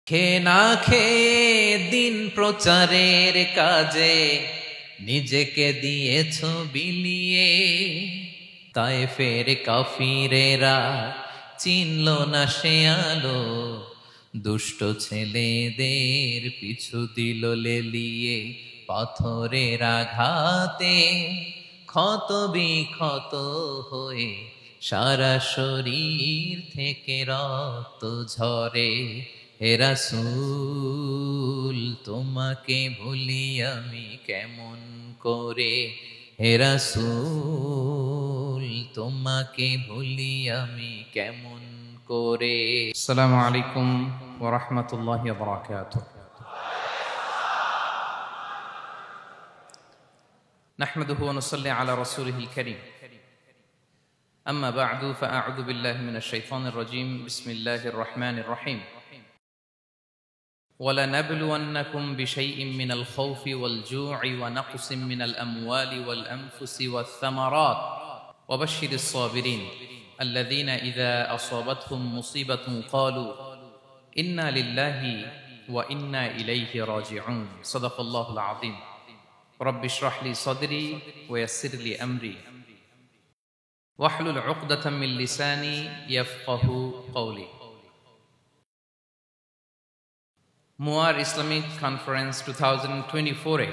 খেয়ে না খেয়ে দিন প্রচারের কাজে নিজেকে দিয়েছ বিলিয়ে, তায়েফের কাফিরেরা চিনল না সে আলো, দুষ্ট ছেলেদের পিছু দিল লেলিয়ে। পাথরের আঘাতে ক্ষত বিক্ষত হয়ে সারা শরীর থেকে রক্ত ঝরে। হে রাসূল তোমাকে ভুলি আমি কেমন করে, হে রাসূল তোমাকে ভুলি আমি কেমন করে। আসসালামু আলাইকুম ওয়া রাহমাতুল্লাহি ওয়া বারাকাতুহু। নাহমাদুহু ওয়া নুসাল্লি আলা রাসূলিহিল কারীম। আম্মা বা'দু ফাআউযু বিল্লাহি মিনাশ শাইতানির রাজীম। বিসমিল্লাহির রাহমানির রাহিম। وَلَنَبْلُوَنَّكُمْ بِشَيْءٍ مِّنَ الْخَوْفِ وَالْجُوعِ وَنَقْصٍ مِّنَ الْأَمْوَالِ وَالْأَنفُسِ وَالثَّمَرَاتِ وَبَشِّرِ الصَّابِرِينَ الَّذِينَ إِذَا أَصَابَتْهُم مُّصِيبَةٌ قَالُوا إِنَّا لِلَّهِ وَإِنَّا إِلَيْهِ رَاجِعُونَ صدق الله العظيم رب اشرح لي صدري ويسر لي أمري واحلل عقدة من لساني يفقه قولي। মুয়ার ইসলামিক কনফারেন্স 2024-এ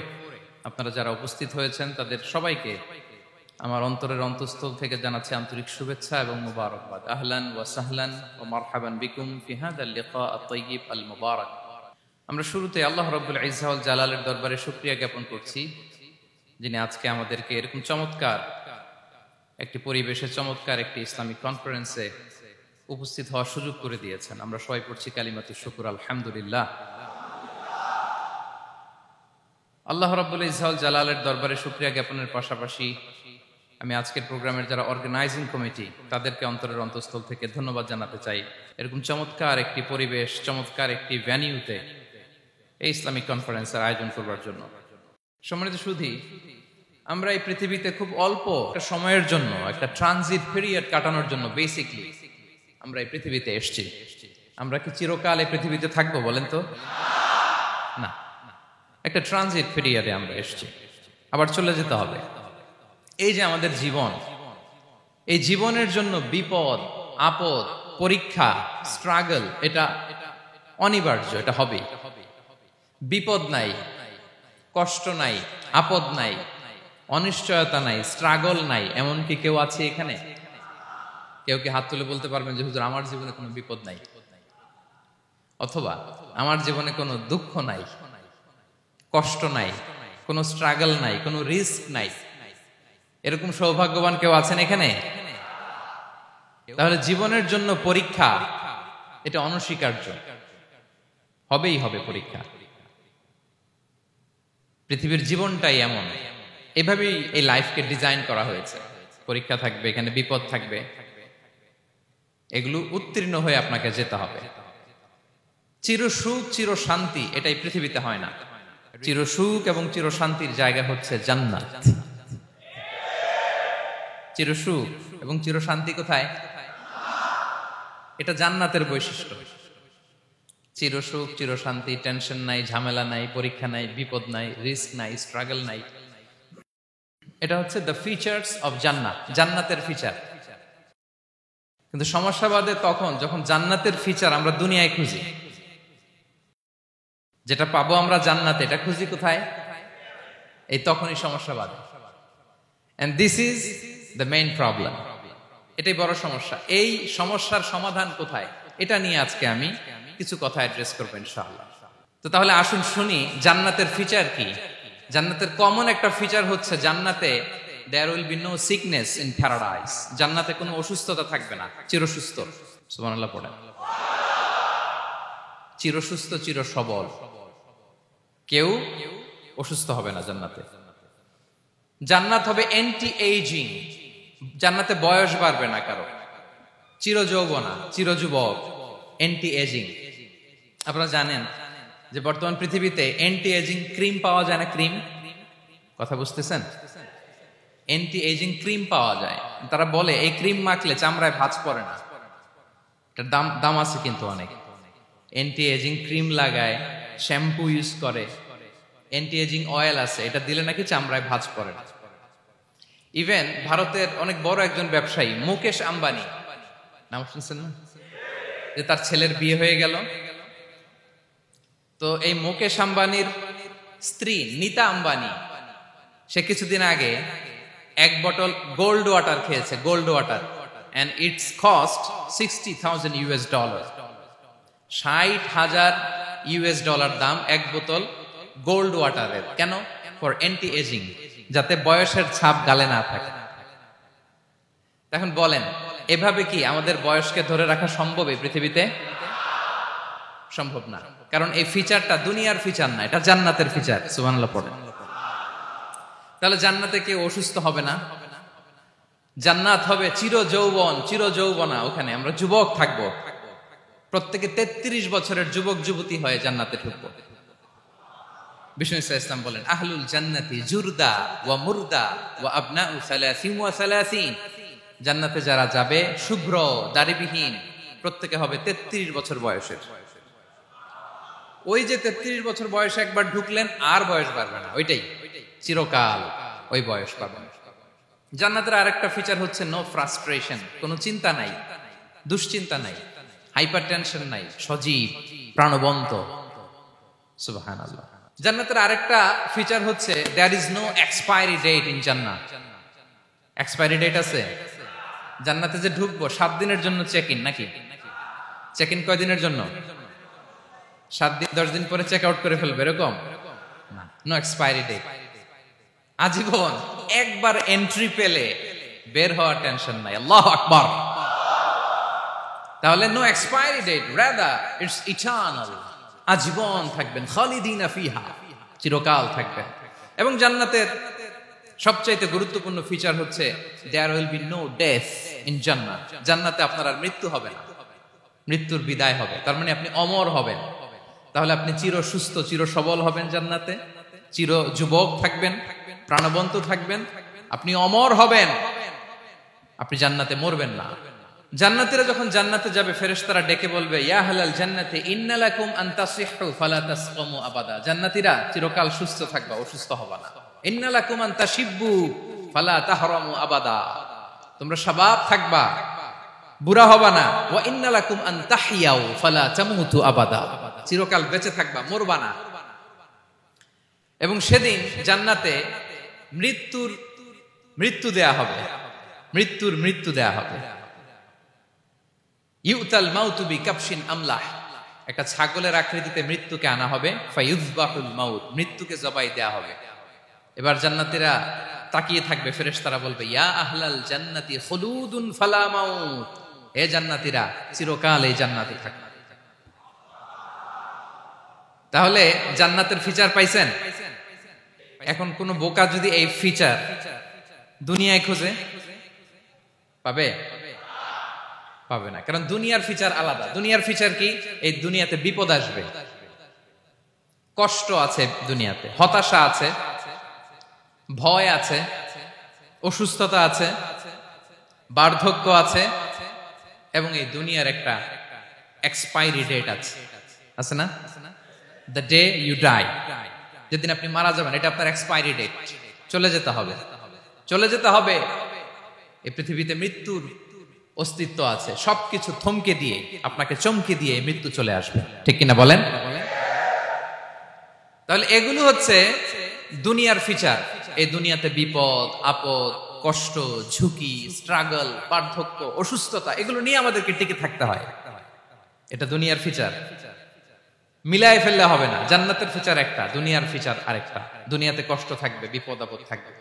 আপনারা যারা উপস্থিত হয়েছেন তাদের সবাইকে আমার অন্তরের অন্তঃস্থল থেকে জানাচ্ছি আন্তরিক শুভেচ্ছা এবং মুবারকবাদ। আহলান ওয়া সাহলান ওয়া মারহাবান বিকুম ফি হাযাল লিকা আত-তাইয়্যিব আল মুবারাক। আমরা শুরুতে আল্লাহ রাব্বুল ইজ্জা ওয়াল জালালের দরবারে শুকরিয়া জ্ঞাপন করছি, যিনি আজকে আমাদেরকে এরকম চমৎকার একটি পরিবেশে চমৎকার একটি ইসলামিক কনফারেন্সে উপস্থিত হওয়ার সুযোগ করে দিয়েছেন। আমরা সবাই পড়ছি কালিমাতুশ শুকর আলহামদুলিল্লাহ। আল্লাহ রাব্বুল ইজ্জা ওয়াল জালালের দরবারে শুকরিয়া জ্ঞাপনের পাশাপাশি আমি আজকের প্রোগ্রামের যারা অর্গানাইজিং কমিটি তাদেরকে অন্তরের অন্তঃস্থল থেকে ধন্যবাদ জানাতে চাই, এরকম চমৎকার একটি পরিবেশ, চমৎকার একটি ভেন্যুতে এই ইসলামিক কনফারেন্সের আয়োজন করবার জন্য। সম্মানিত সুধী, আমরা এই পৃথিবীতে খুব অল্প একটা সময়ের জন্য, একটা ট্রানজিট পিরিয়ড কাটানোর জন্য বেসিকলি আমরা এই পৃথিবীতে এসেছি। আমরা কি চিরকাল এই পৃথিবীতে থাকবো বলেন তো? না, একটা ট্রানজিট পিরিয়ডে আমরা এসেছি, আবার চলে যেতে হবে। এই যে আমাদের জীবন, এই জীবনের জন্য বিপদ, আপদ, পরীক্ষা, স্ট্রাগল এটা অনিবার্য, এটা হবে। বিপদ নাই, কষ্ট নাই, আপদ নাই, অনিশ্চয়তা নাই, স্ট্রাগল নাই, এমনকি কেউ আছে এখানে? কেউ কি হাত তুলে বলতে পারবেন যে হুজুর আমার জীবনে কোনো বিপদ নাই, অথবা আমার জীবনে কোনো দুঃখ নাই, কষ্ট নাই, কোনো স্ট্রাগল নাই, কোনো রিস্ক নাই? এরকম সৌভাগ্যবান কেউ আছেন এখানে? তাহলে জীবনের জন্য পরীক্ষা এটা অনস্বীকার্য, হবেই হবে পরীক্ষা। পৃথিবীর জীবনটাই এমন, এভাবেই এই লাইফকে ডিজাইন করা হয়েছে। পরীক্ষা থাকবে, এখানে বিপদ থাকবে, এগুলো উত্তীর্ণ হয়ে আপনাকে যেতে হবে। চিরসুখ চির শান্তি এটাই পৃথিবীতে হয় না। চিরসুখ এবং চির শান্তির জায়গা হচ্ছে জান্নাত। চিরসুখ এবং চির শান্তি কোথায়? এটা জান্নাতের বৈশিষ্ট্য। চিরসুখ চির শান্তি, টেনশন নাই, ঝামেলা নাই, পরীক্ষা নাই, বিপদ নাই, রিস্ক নাই, স্ট্রাগল নাই, এটা হচ্ছে দ্য ফিচার্স অফ জান্নাত, জান্নাতের ফিচার। কিন্তু সমস্যা বাদে তখন যখন জান্নাতের ফিচার আমরা দুনিয়ায় খুঁজি, যেটা পাবো আমরা জান্নাতে, এটা খুঁজি কোথায়? এই তখনই সমস্যা বাদে। And this is the main problem. এটাই বড় সমস্যা। এই সমস্যার সমাধান কোথায়, এটা নিয়ে আজকে আমি কিছু কথা অ্যাড্রেস করবো ইনশাআল্লাহ। তো তাহলে আসুন শুনি জান্নাতের ফিচার কি। জান্নাতের কমন একটা ফিচার হচ্ছে জান্নাতে there will be no sickness in paradise. জান্নাতে কোনো অসুস্থতা থাকবে না, চিরসুস্থ। সুবহানাল্লাহ পড়েন। চিরসুস্থ, চির সবল, কেউ অসুস্থ হবে না জান্নাতে। জান্নাত হবে অ্যান্টি এইজিং, জান্নাতে বয়স বাড়বে না কারো, চির যৌবনা, চির যুবক, অ্যান্টি এজিং। আপনারা জানেন যে বর্তমান পৃথিবীতে অ্যান্টি এজিং ক্রিম পাওয়া যায় না? ক্রিম, কথা বুঝতেছেন? অ্যান্টি এজিং ক্রিম পাওয়া যায়। তারা বলে এই ক্রিম মাখলে চামড়ায় ভাঁজ পড়ে না। এটার দাম আছে কিন্তু অনেক। অ্যান্টি এজিং ক্রিম লাগায়, শ্যাম্পু ইউজ করে, অ্যান্টি এজিং অয়েল আছে, এটা দিলে নাকি চামড়ায় ভাঁজ পড়ে না। ইভেন ভারতের অনেক বড় একজন ব্যবসায়ী মুকেশ আম্বানি, নাম শুনছেন না, যে তার ছেলের বিয়ে হয়ে গেল, তো এই মুকেশ আম্বানির স্ত্রী নীতা আম্বানি, সে কিছুদিন আগে 1 বটল গোল্ড ওয়াটার খেয়েছে, gold water, and it's cost $60,000। $60,000 দাম 1 বোতল গোল্ড ওয়াটারের। কেন? ফর অ্যান্টি এজিং, যাতে বয়সের ছাপ গালে না থাকে। এখন বলেন, এভাবে কি আমাদের বয়সকে ধরে রাখা সম্ভব এই পৃথিবীতে? সম্ভব না, কারণ এই ফিচারটা দুনিয়ার ফিচার না, এটা জান্নাতের ফিচার। সুবহানাল্লাহ পড়েন। তাহলে জান্নাতে কেউ অসুস্থ হবে না, জান্নাত হবে চির যৌবন, চির যৌবনা। ওখানে আমরা যুবক থাকবো, প্রত্যেকে 33 বছরের যুবক যুবতী হয়ে জান্নাতে ঢুকবো। বিষ্ণু ইসলাম বলেন, আহলুল জান্নাতি জুরদা ওয়া মুরদা ওয়া আবনাউ সালাসিন ওয়া সালাসিন। জান্নাতে যারা যাবে শুভ্র দাড়িবিহীন, প্রত্যেকে হবে 33 বছর বয়সের। ওই যে 33 বছর বয়সে একবার ঢুকলেন, আর বয়স বাড়বে না, ওইটাই চিরকাল ওই বয়স পাবেন। জান্নাতের আরেকটা ফিচার হচ্ছে নো ফ্রাস্ট্রেশন, কোনো চিন্তা নাই, দুশ্চিন্তা নাই, হাইপার টেনশন নাই, সজীব প্রাণবন্ত। সুবহানাল্লাহ। জান্নাতের আরেকটা ফিচার হচ্ছে there is no expiry date in জান্নাত। এক্সপায়ারি ডেট আছে? জান্নাতে যে ঢুকবো 7 দিনের জন্য চেক ইন, নাকি চেক ইন কয় দিনের জন্য? 7 দিন 10 দিন পরে চেক আউট করে ফেলবে, এরকম না। নো এক্সপায়ারি ডেট, আজীবন। একবার এন্ট্রি পেলে বের হওয়ার টেনশন নাই। আল্লাহু আকবার। তাহলে no expiry date, rather it's eternal, আজীবন থাকবেন, খালিদিনা ফিহা, চিরকাল থাকবেন। এবং জান্নাতের সবচাইতে গুরুত্বপূর্ণ ফিচার হচ্ছে there will be no death in জান্নাত। জান্নাতে আপনার আর মৃত্যু হবে না, মৃত্যুর বিদায় হবে। তার মানে আপনি অমর হবেন। তাহলে আপনি চির সুস্থ, চির সবল হবেন জান্নাতে, চির যুবক থাকবেন, প্রাণবন্ত থাকবেন, আপনি অমর হবেন, আপনি জান্নাতে মরবেন না। জান্নাতীরা যখন জান্নাতে যাবে, ফেরেশতারা ডেকে বলবে, ইয়া আহলাল জান্নাতি ইন্না লাকুম আন তাসিহু ফালা তাসকামু আবাদা। জান্নাতীরা চিরকাল সুস্থ থাকবা, অসুস্থ হবা না। ইন্না লাকুম আন তাশিব্বু ফালা তাহরামু আবাদা, তোমরা শাবাব থাকবা, বুড়া হবা না। ওয়া ইন্না লাকুম আন তাহইয়াউ ফালা তামুতু আবাদা, চিরকাল বেঁচে থাকবা, মরবা না। এবং সেদিন জান্নাতে মৃত্যু দেয়া হবে, মৃত্যু দেয়া হবে। ইউতাল মাউতু বিকাবশিন আমলাহ, একটা ছাগলের আকৃতিতে মৃত্যুকে আনা হবে। ফায়ুযবাহুল মাউত, মৃত্যুকে জবাই দেয়া হবে। এবার জান্নাতীরা তাকিয়ে থাকবে, ফেরেশতারা বলবে, ইয়া আহলাল জান্নাতি খুলুদুন ফালা মাউত, হে জান্নাতীরা চিরকাল এই জান্নাতে থাকবে। তাহলে জান্নাতের ফিচার পাইছেন? এখন কোন বোকা যদি এই ফিচার দুনিয়ায় খোঁজে, পাবে? পাবে না, কারণ দুনিয়ার ফিচার আলাদা। দুনিয়ার ফিচার কি? এই দুনিয়াতে বিপদ আসবে, কষ্ট আছে দুনিয়াতে, হতাশা আছে, ভয় আছে, অসুস্থতা আছে, বার্ধক্য আছে, এবং এই দুনিয়ার একটা এক্সপায়ারি ডেট আছে না? দ্য ডে ইউ ডাই, যেদিন আপনি মারা যাবেন, এটা আপনার এক্সপায়ারি ডেট, চলে যেতে হবে, চলে যেতে হবে। এই পৃথিবীতে মৃত্যুর অস্তিত্ব আছে, সবকিছু থমকে দিয়ে, আপনাকে চমকে দিয়ে মৃত্যু চলে আসবে, ঠিক কিনা বলেন? তাহলে এগুলো হচ্ছে দুনিয়ার ফিচার। এই দুনিয়াতে বিপদ আপদ, কষ্ট, ঝুঁকি, স্ট্রাগল, বার্ধক্য, অসুস্থতা, এগুলো নিয়ে আমাদেরকে টিকে থাকতে হয়। এটা দুনিয়ার ফিচার, মিলাই ফেললে হবে না। জান্নাতের ফিচার একটা, দুনিয়ার ফিচার আরেকটা। দুনিয়াতে কষ্ট থাকবে, বিপদ আপদ থাকবে।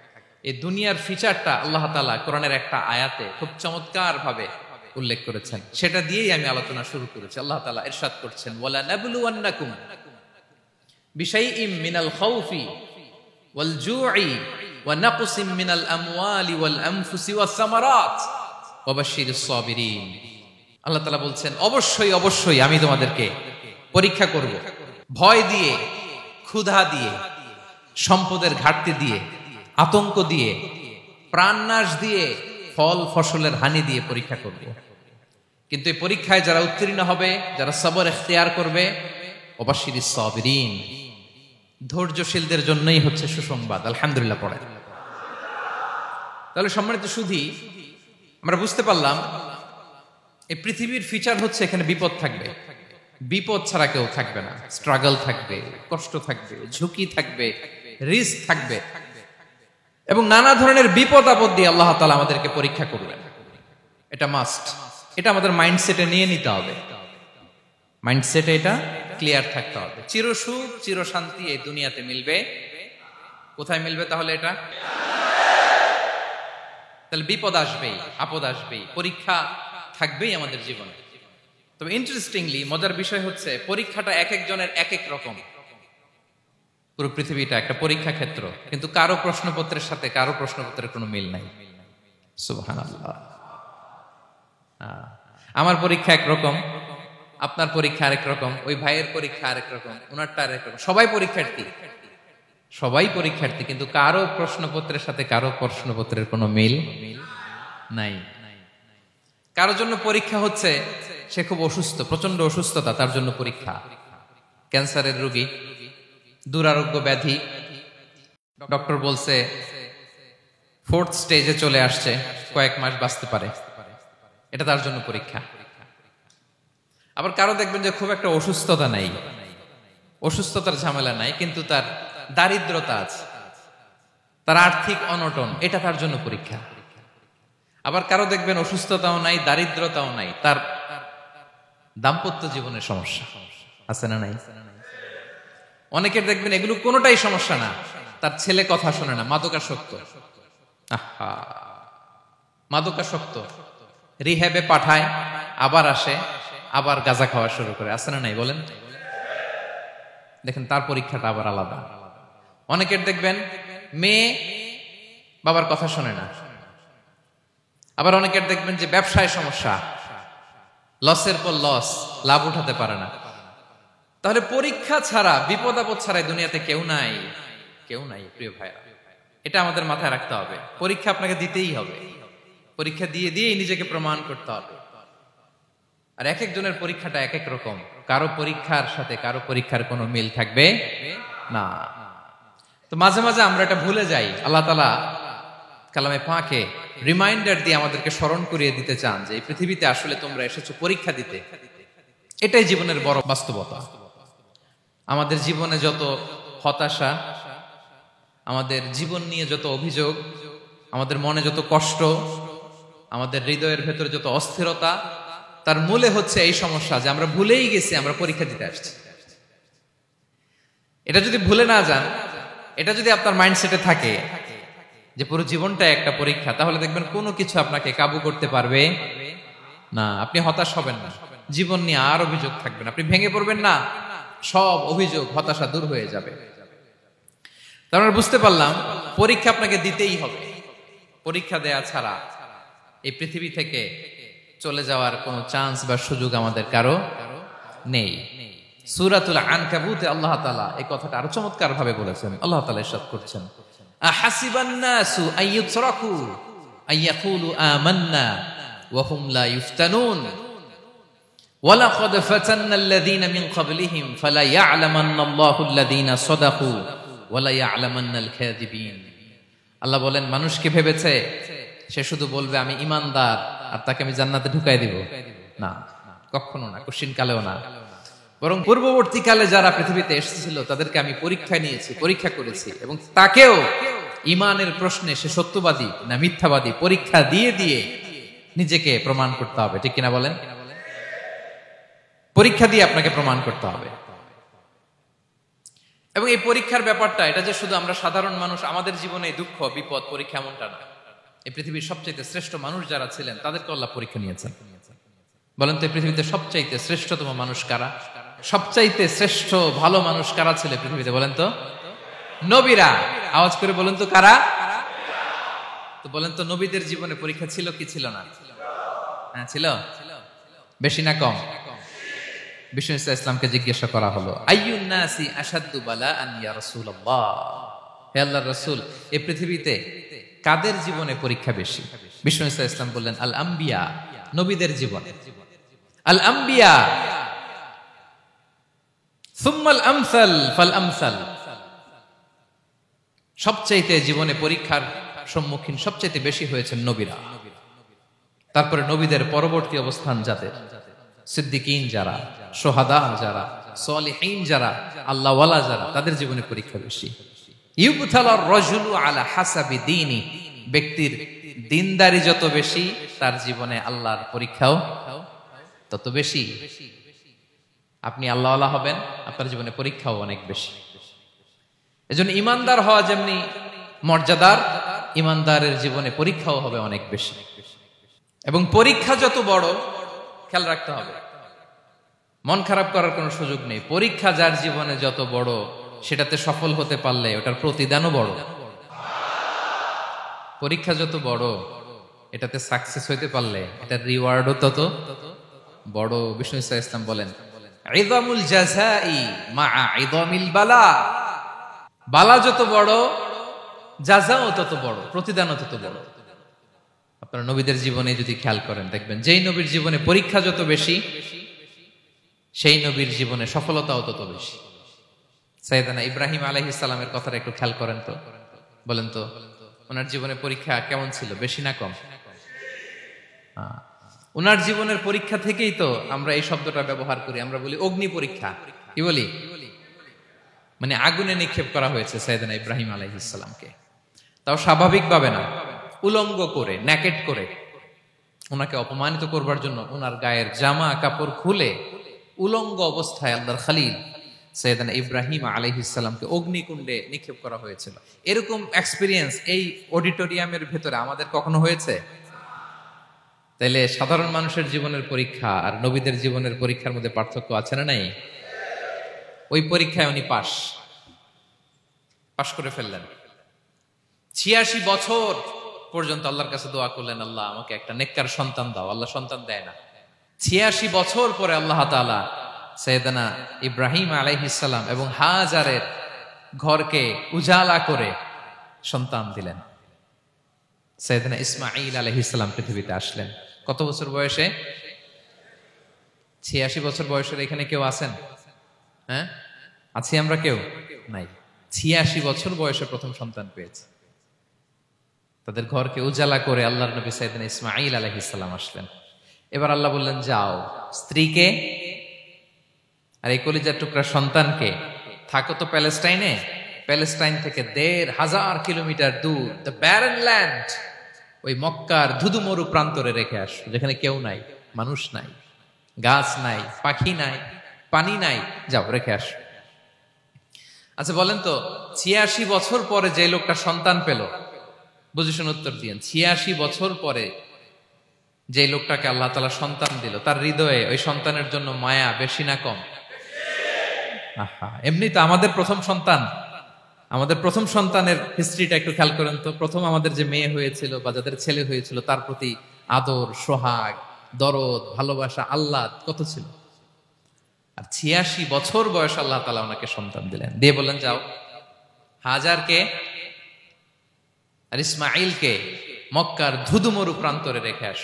এই দুনিয়ার ফিচারটা আল্লাহ তাআলা কোরআনের একটা আয়াতে খুব চমৎকার ভাবে উল্লেখ করেছেন, সেটা দিয়েই আমি আলোচনা শুরু করেছি। আল্লাহ তাআলা ইরশাদ করছেন, ওয়ালা নাবলুওয়ান্নাকুম বিশাইইম মিনাল খাউফি ওয়াল জুই ওয়া নাকসিম মিনাল আমওয়ালি ওয়াল আনফুসি ওয়াস সামারাত ওয়া বাশশিরিস সাবিরিন। আল্লাহ তাআলা বলছেন, অবশ্যই অবশ্যই আমি তোমাদেরকে পরীক্ষা করব, ভয় দিয়ে, ক্ষুধা দিয়ে, সম্পদের ঘাটতি দিয়ে, আতঙ্ক দিয়ে, প্রাণনাশ দিয়ে, ফল ফসলের হানি দিয়ে পরীক্ষা করব। কিন্তু এই পরীক্ষায় যারা উত্তীর্ণ হবে, যারা সবর ইখতিয়ার করবে, ওয়াবাশশিরিস সাবিরিন, ধৈর্যশীলদের জন্যই হচ্ছে সুসংবাদ। আলহামদুলিল্লাহ পড়ে। তাহলে সম্মানিত সুধী, আমরা বুঝতে পারলাম এই পৃথিবীর ফিচার হচ্ছে এখানে বিপদ থাকবে, বিপদ ছাড়া কেউ থাকবে না। স্ট্রাগল থাকবে, কষ্ট থাকবে, ঝুঁকি থাকবে, রিস্ক থাকবে, এবং নানা ধরনের বিপদ আপদ দিয়ে আল্লাহ তাআলা আমাদেরকে পরীক্ষা করবেন। এটা মাস্ট, এটা আমাদের মাইন্ডসেটে নিয়ে নিতে হবে। মাইন্ডসেটে এটা ক্লিয়ার থাকতে হবে। চিরসুখ চিরশান্তি এই দুনিয়াতে মিলবে, কোথায় মিলবে তাহলে? এটা তাহলে বিপদ আসবেই, আপদ আসবেই, পরীক্ষা থাকবেই আমাদের জীবনে। তবে ইন্টারেস্টিংলি মজার বিষয় হচ্ছে পরীক্ষাটা এক একজনের এক এক রকম। পুরো পৃথিবীটা একটা পরীক্ষা ক্ষেত্র, কিন্তু কারো প্রশ্নপত্রের সাথে কারো প্রশ্নপত্রের কোনো মিল নাই। সুবহানাল্লাহ। আমার পরীক্ষা একরকম, আপনার পরীক্ষা আরেক রকম, ওই ভাইয়ের পরীক্ষা আরেক রকম, ওনারটা আরেক রকম। সবাই পরীক্ষার্থী, সবাই পরীক্ষার্থী, কিন্তু কারো প্রশ্নপত্রের সাথে কারো প্রশ্নপত্রের কোনো মিল নাই। কারোর জন্য পরীক্ষা হচ্ছে সে খুব অসুস্থ, প্রচন্ড অসুস্থতা, তার জন্য পরীক্ষা। ক্যান্সারের রোগী, দুরারোগ্য ব্যাধি, ডক্টর বলছে 4th স্টেজে চলে আসছে, কয়েক মাস বাঁচতে পারে, এটা তার জন্য পরীক্ষা। আবার কারো দেখবেন যে খুব একটা অসুস্থতা নাই, অসুস্থতার ঝামেলা নাই, কিন্তু তার দারিদ্রতা আছে, তার আর্থিক অনটন, এটা তার জন্য পরীক্ষা। আবার কারো দেখবেন অসুস্থতাও নাই, দারিদ্রতাও নাই, তার দাম্পত্য জীবনের সমস্যা আছে না নাই? অনেকের দেখবেন এগুলো কোনোটাই সমস্যা না, তার ছেলে কথা শোনে না, মাদকাসক্ত। আহা, মাদকাসক্ত, রিহ্যাবে পাঠায়, আবার আসে, আবার গাঁজা খাওয়া শুরু করে, আছে না নাই বলেন? দেখেন তার পরীক্ষাটা আবার আলাদা। অনেকের দেখবেন মেয়ে বাবার কথা শোনে না। আবার অনেকের দেখবেন যে ব্যবসায় সমস্যা, লসের পর লস, লাভ উঠাতে পারে না। তাহলে পরীক্ষা ছাড়া, বিপদ আপদ ছাড়া দুনিয়াতে কেউ নাই, কেউ নাই প্রিয় ভাইরা। এটা আমাদের মাথায় রাখতে হবে। পরীক্ষা আপনাকে দিতেই হবে, পরীক্ষা দিয়ে দিয়েই নিজেকে প্রমাণ করতে হবে। আর এক একজনের পরীক্ষাটা এক এক রকম, কারো পরীক্ষার সাথে কারো পরীক্ষার কোনো মিল থাকবে না। তো মাঝে মাঝে আমরা এটা ভুলে যাই। আল্লাহ তাআলা কালামে পাকে রিমাইন্ডার দিয়ে আমাদেরকে স্মরণ করিয়ে দিতে চান যে এই পৃথিবীতে আসলে তোমরা এসেছো পরীক্ষা দিতে। এটাই জীবনের বড় বাস্তবতা। আমাদের জীবনে যত হতাশা, আমাদের জীবন নিয়ে যত অভিযোগ, আমাদের মনে যত কষ্ট, আমাদের হৃদয়ের ভেতরে যত অস্থিরতা, তার মূলে হচ্ছে এই সমস্যা যে আমরা ভুলেই গেছি আমরা পরীক্ষা দিতে আসছি। এটা যদি ভুলে না যান, এটা যদি আপনার মাইন্ডসেটে থাকে যে পুরো জীবনটা একটা পরীক্ষা, তাহলে দেখবেন কোনো কিছু আপনাকে কাবু করতে পারবে না। আপনি হতাশ হবেন না, জীবন নিয়ে আর অভিযোগ থাকবে না, আপনি ভেঙে পড়বেন না, সব অভিযোগ হতাশা দূর হয়ে যাবে। তার মানে বুঝতে পারলাম পরীক্ষা আপনাকে দিতেই হবে। পরীক্ষা দেয়া ছাড়া এই পৃথিবী থেকে চলে যাওয়ার কোনো চান্স বা সুযোগ আমাদের কারো নেই। সূরাতুল আনকাবুতে আল্লাহ তাআলা এই কথাটা আরো চমৎকার ভাবে বলেছেন। আল্লাহ তাআলা ইরশাদ করছেন, আহাসিবান নাসু আইয়ুতরাকু আইয়াকুলু আমান্না ওয়া হুম লা ইফতানুন ওয়ালাকাদ ফাতান্নাল্লাযীনা মিন ক্বাবলিহিম ফালা ইয়া'লামান্নাল্লাহু আল্লাযীনা সাদাকু ওয়ালা ইয়া'লামান্নাল কাযিবিন। আল্লাহ বলেন, মানুষকে ভেবেছে সে শুধু বলবে আমি ঈমানদার আর তাকে আমি জান্নাতে ঢুকাই দিব? না, কখনো না, কোশ্চিন কালেও না। বরং পূর্ববর্তীকালে যারা পৃথিবীতে এসেছিল তাদেরকে আমি পরীক্ষায় নিয়েছি, পরীক্ষা করেছি, এবং তাকেও ঈমানের প্রশ্নে সে সত্যবাদী না মিথ্যাবাদী পরীক্ষা দিয়ে দিয়ে নিজেকে প্রমাণ করতে হবে। ঠিক কিনা বলেন? পরীক্ষা দিয়ে আপনাকে প্রমাণ করতে হবে। এবং এই পরীক্ষার ব্যাপারটা, এটা যে শুধু আমরা সাধারণ মানুষ আমাদের জীবনে দুঃখ বিপদ পরীক্ষা এমনটা না। এই পৃথিবীর সবচাইতে শ্রেষ্ঠ মানুষ যারা ছিলেন তাদেরকে আল্লাহ পরীক্ষা নিয়েছেন। বলেন তো এই পৃথিবীতে সবচাইতে শ্রেষ্ঠতম মানুষ কারা? সবচাইতে শ্রেষ্ঠ ভালো মানুষ কারা ছিল পৃথিবীতে? বলেন তো নবীরা। আওয়াজ করে বলেন তো কারা? তো বলেন তো নবীদের জীবনে পরীক্ষা ছিল কি ছিল না? হ্যাঁ ছিল। বেশি না কম? বিষ্ণু ইসলামকে জিজ্ঞাসা করা হলো, আইয়ুন নাসি আশাদ্দু বালাআন ইয়া রাসূলুল্লাহ, হে আল্লাহর রাসূল, এই পৃথিবীতে কাদের জীবনে পরীক্ষা বেশি? বিষ্ণু ইসলাম বললেন, আল আম্বিয়া, নবীদের জীবনে। আল আম্বিয়া সুম্মাল আমসাল ফাল আমসাল, সবচাইতে জীবনে পরীক্ষার সম্মুখীন সবচাইতে বেশি হয়েছেন নবীরা। তারপরে নবীদের পরবর্তী অবস্থান যাদের, সিদ্দিকিন যারা, সোহাদা যারা, সালিহিন যারা, আল্লাহওয়ালা যারা, তাদের জীবনে পরীক্ষা বেশি। ইউবতালার রাজুলু আলা হাসাবি দীনি, ব্যক্তির দিনদারি যত বেশি তার জীবনে আল্লাহর পরীক্ষাও তত বেশি। আপনি আল্লাহওয়ালা হবেন, আপনার জীবনে পরীক্ষাও অনেক বেশি। এজন্য ইমানদার হওয়া যেমনি মর্যাদার, ইমানদারের জীবনে পরীক্ষাও হবে অনেক বেশি। এবং পরীক্ষা যত বড়, খেয়াল রাখতে হবে, মন খারাপ করার কোনো সুযোগ নেই। পরীক্ষা যার জীবনে যত বড়, সেটাতে সফল হতে পারলে ওটার প্রতিদানও বড়। পরীক্ষা যত বড়, এটাতে সাকসেস হইতে পারলে এটার রিওয়ার্ডও তত বড়। বিষ্ণু ইসলাম বলেন, ইযামুল জাযাই মাআ ইযামিল বালা, বালা যত বড়, জাযাও তত বড়, প্রতিদানও তত বড়। আপনারা নবীদের জীবনে যদি খেয়াল করেন, দেখবেন যেই নবীর জীবনে পরীক্ষা যত বেশি, সেই নবীর জীবনে সফলতাও তত বেশি। সাইয়েদনা ইব্রাহিম আলাইহিস সালামের কথাটা একটু খেয়াল করেন তো, বলেন তো ওনার জীবনে পরীক্ষা কেমন ছিল, বেশি না কম? ওনার জীবনের পরীক্ষা থেকেই তো আমরা এই শব্দটা ব্যবহার করি, আমরা বলি অগ্নি পরীক্ষা। কি বলি? মানে আগুনে নিক্ষেপ করা হয়েছে সাইয়েদনা ইব্রাহিম আলাইহিস সালামকে, তাও স্বাভাবিকভাবে না, উলঙ্গ করে, ন্যাকেট করে ওনাকে অপমানিত করবার জন্য ওনার গায়ের জামা কাপড় খুলে উলঙ্গ অবস্থায় আল্লাহর খলিল সাইয়েদনা ইব্রাহিম আলাইহিস সালামকে অগ্নিকুণ্ডে নিক্ষেপ করা হয়েছিল। এরকম এক্সপেরিয়েন্স এই অডিটোরিয়ামের ভেতরে আমাদের কখনো হয়েছে? তাইলে সাধারণ মানুষের জীবনের পরীক্ষা আর নবীদের জীবনের পরীক্ষার মধ্যে পার্থক্য আছে না নাই? ওই পরীক্ষায় উনি পাশ করে ফেললেন। ৮৬ বছর পর্যন্ত আল্লাহর কাছে দোয়া করলেন, আল্লাহ আমাকে একটা নেককার সন্তান দাও। আল্লাহ সন্তান দেয় না। ৮৬ বছর পরে আল্লাহ তাআলা সাইয়েদনা ইব্রাহিম আলাইহিস সালাম এবং হাজারের ঘরকে উজালা করে সন্তান দিলেন। সাইয়েদনা ইসমাঈল আলাইহিস সালাম পৃথিবীতে আসলেন কত বছর বয়সে? ৮৬ বছর বয়সের এখানে কেউ আছেন? হ্যাঁ, আছি আমরা? কেউ নাই। ৮৬ বছর বয়সে প্রথম সন্তান পেয়েছে। তাদের ঘরকে উজালা করে আল্লাহর নবী সাইয়েদনা ইসমাঈল আলাইহিস সালাম আসলেন। এবার আল্লাহ বললেন, যাও স্ত্রীকে আর এই কলিজার টুকরা সন্তানকে, থাকো তো প্যালেস্টাইনে, প্যালেস্টাইন থেকে ১৫০০ কিলোমিটার দূর, দ্য ব্যারেন ল্যান্ড, ওই মক্কার ধুধুমরু প্রান্তরে রেখে আস, যেখানে কেউ নাই, মানুষ নাই, গাছ নাই, পাখি নাই, পানি নাই, যাও রেখে আস। আচ্ছা বলেন তো, ৮৬ বছর পরে যে লোকটা সন্তান পেল, বুঝে শুনে উত্তর দিয়েন, ৮৬ বছর পরে যে লোকটাকে আল্লাহ তাআলা সন্তান দিল, তার হৃদয়ে ওই সন্তানের জন্য মায়া বেশি না কম? এমনি তো আমাদের প্রথম সন্তানের হিস্ট্রিটা একটু খেয়াল করেন তো। প্রথম আমাদের যে মেয়ে হয়েছিল বা যাদের ছেলে হয়েছিল, তার প্রতি আদর, সোহাগ, দরদ, ভালোবাসা, আহ্লাদ কত ছিল। আর ৮৬ বছর বয়স আল্লাহ তাআলা ওনাকে সন্তান দিলেন, দিয়ে বললেন, যাও হাজারকে আর ইসমাঈলকে মক্কার ধুধুমরু প্রান্তরে রেখে আস।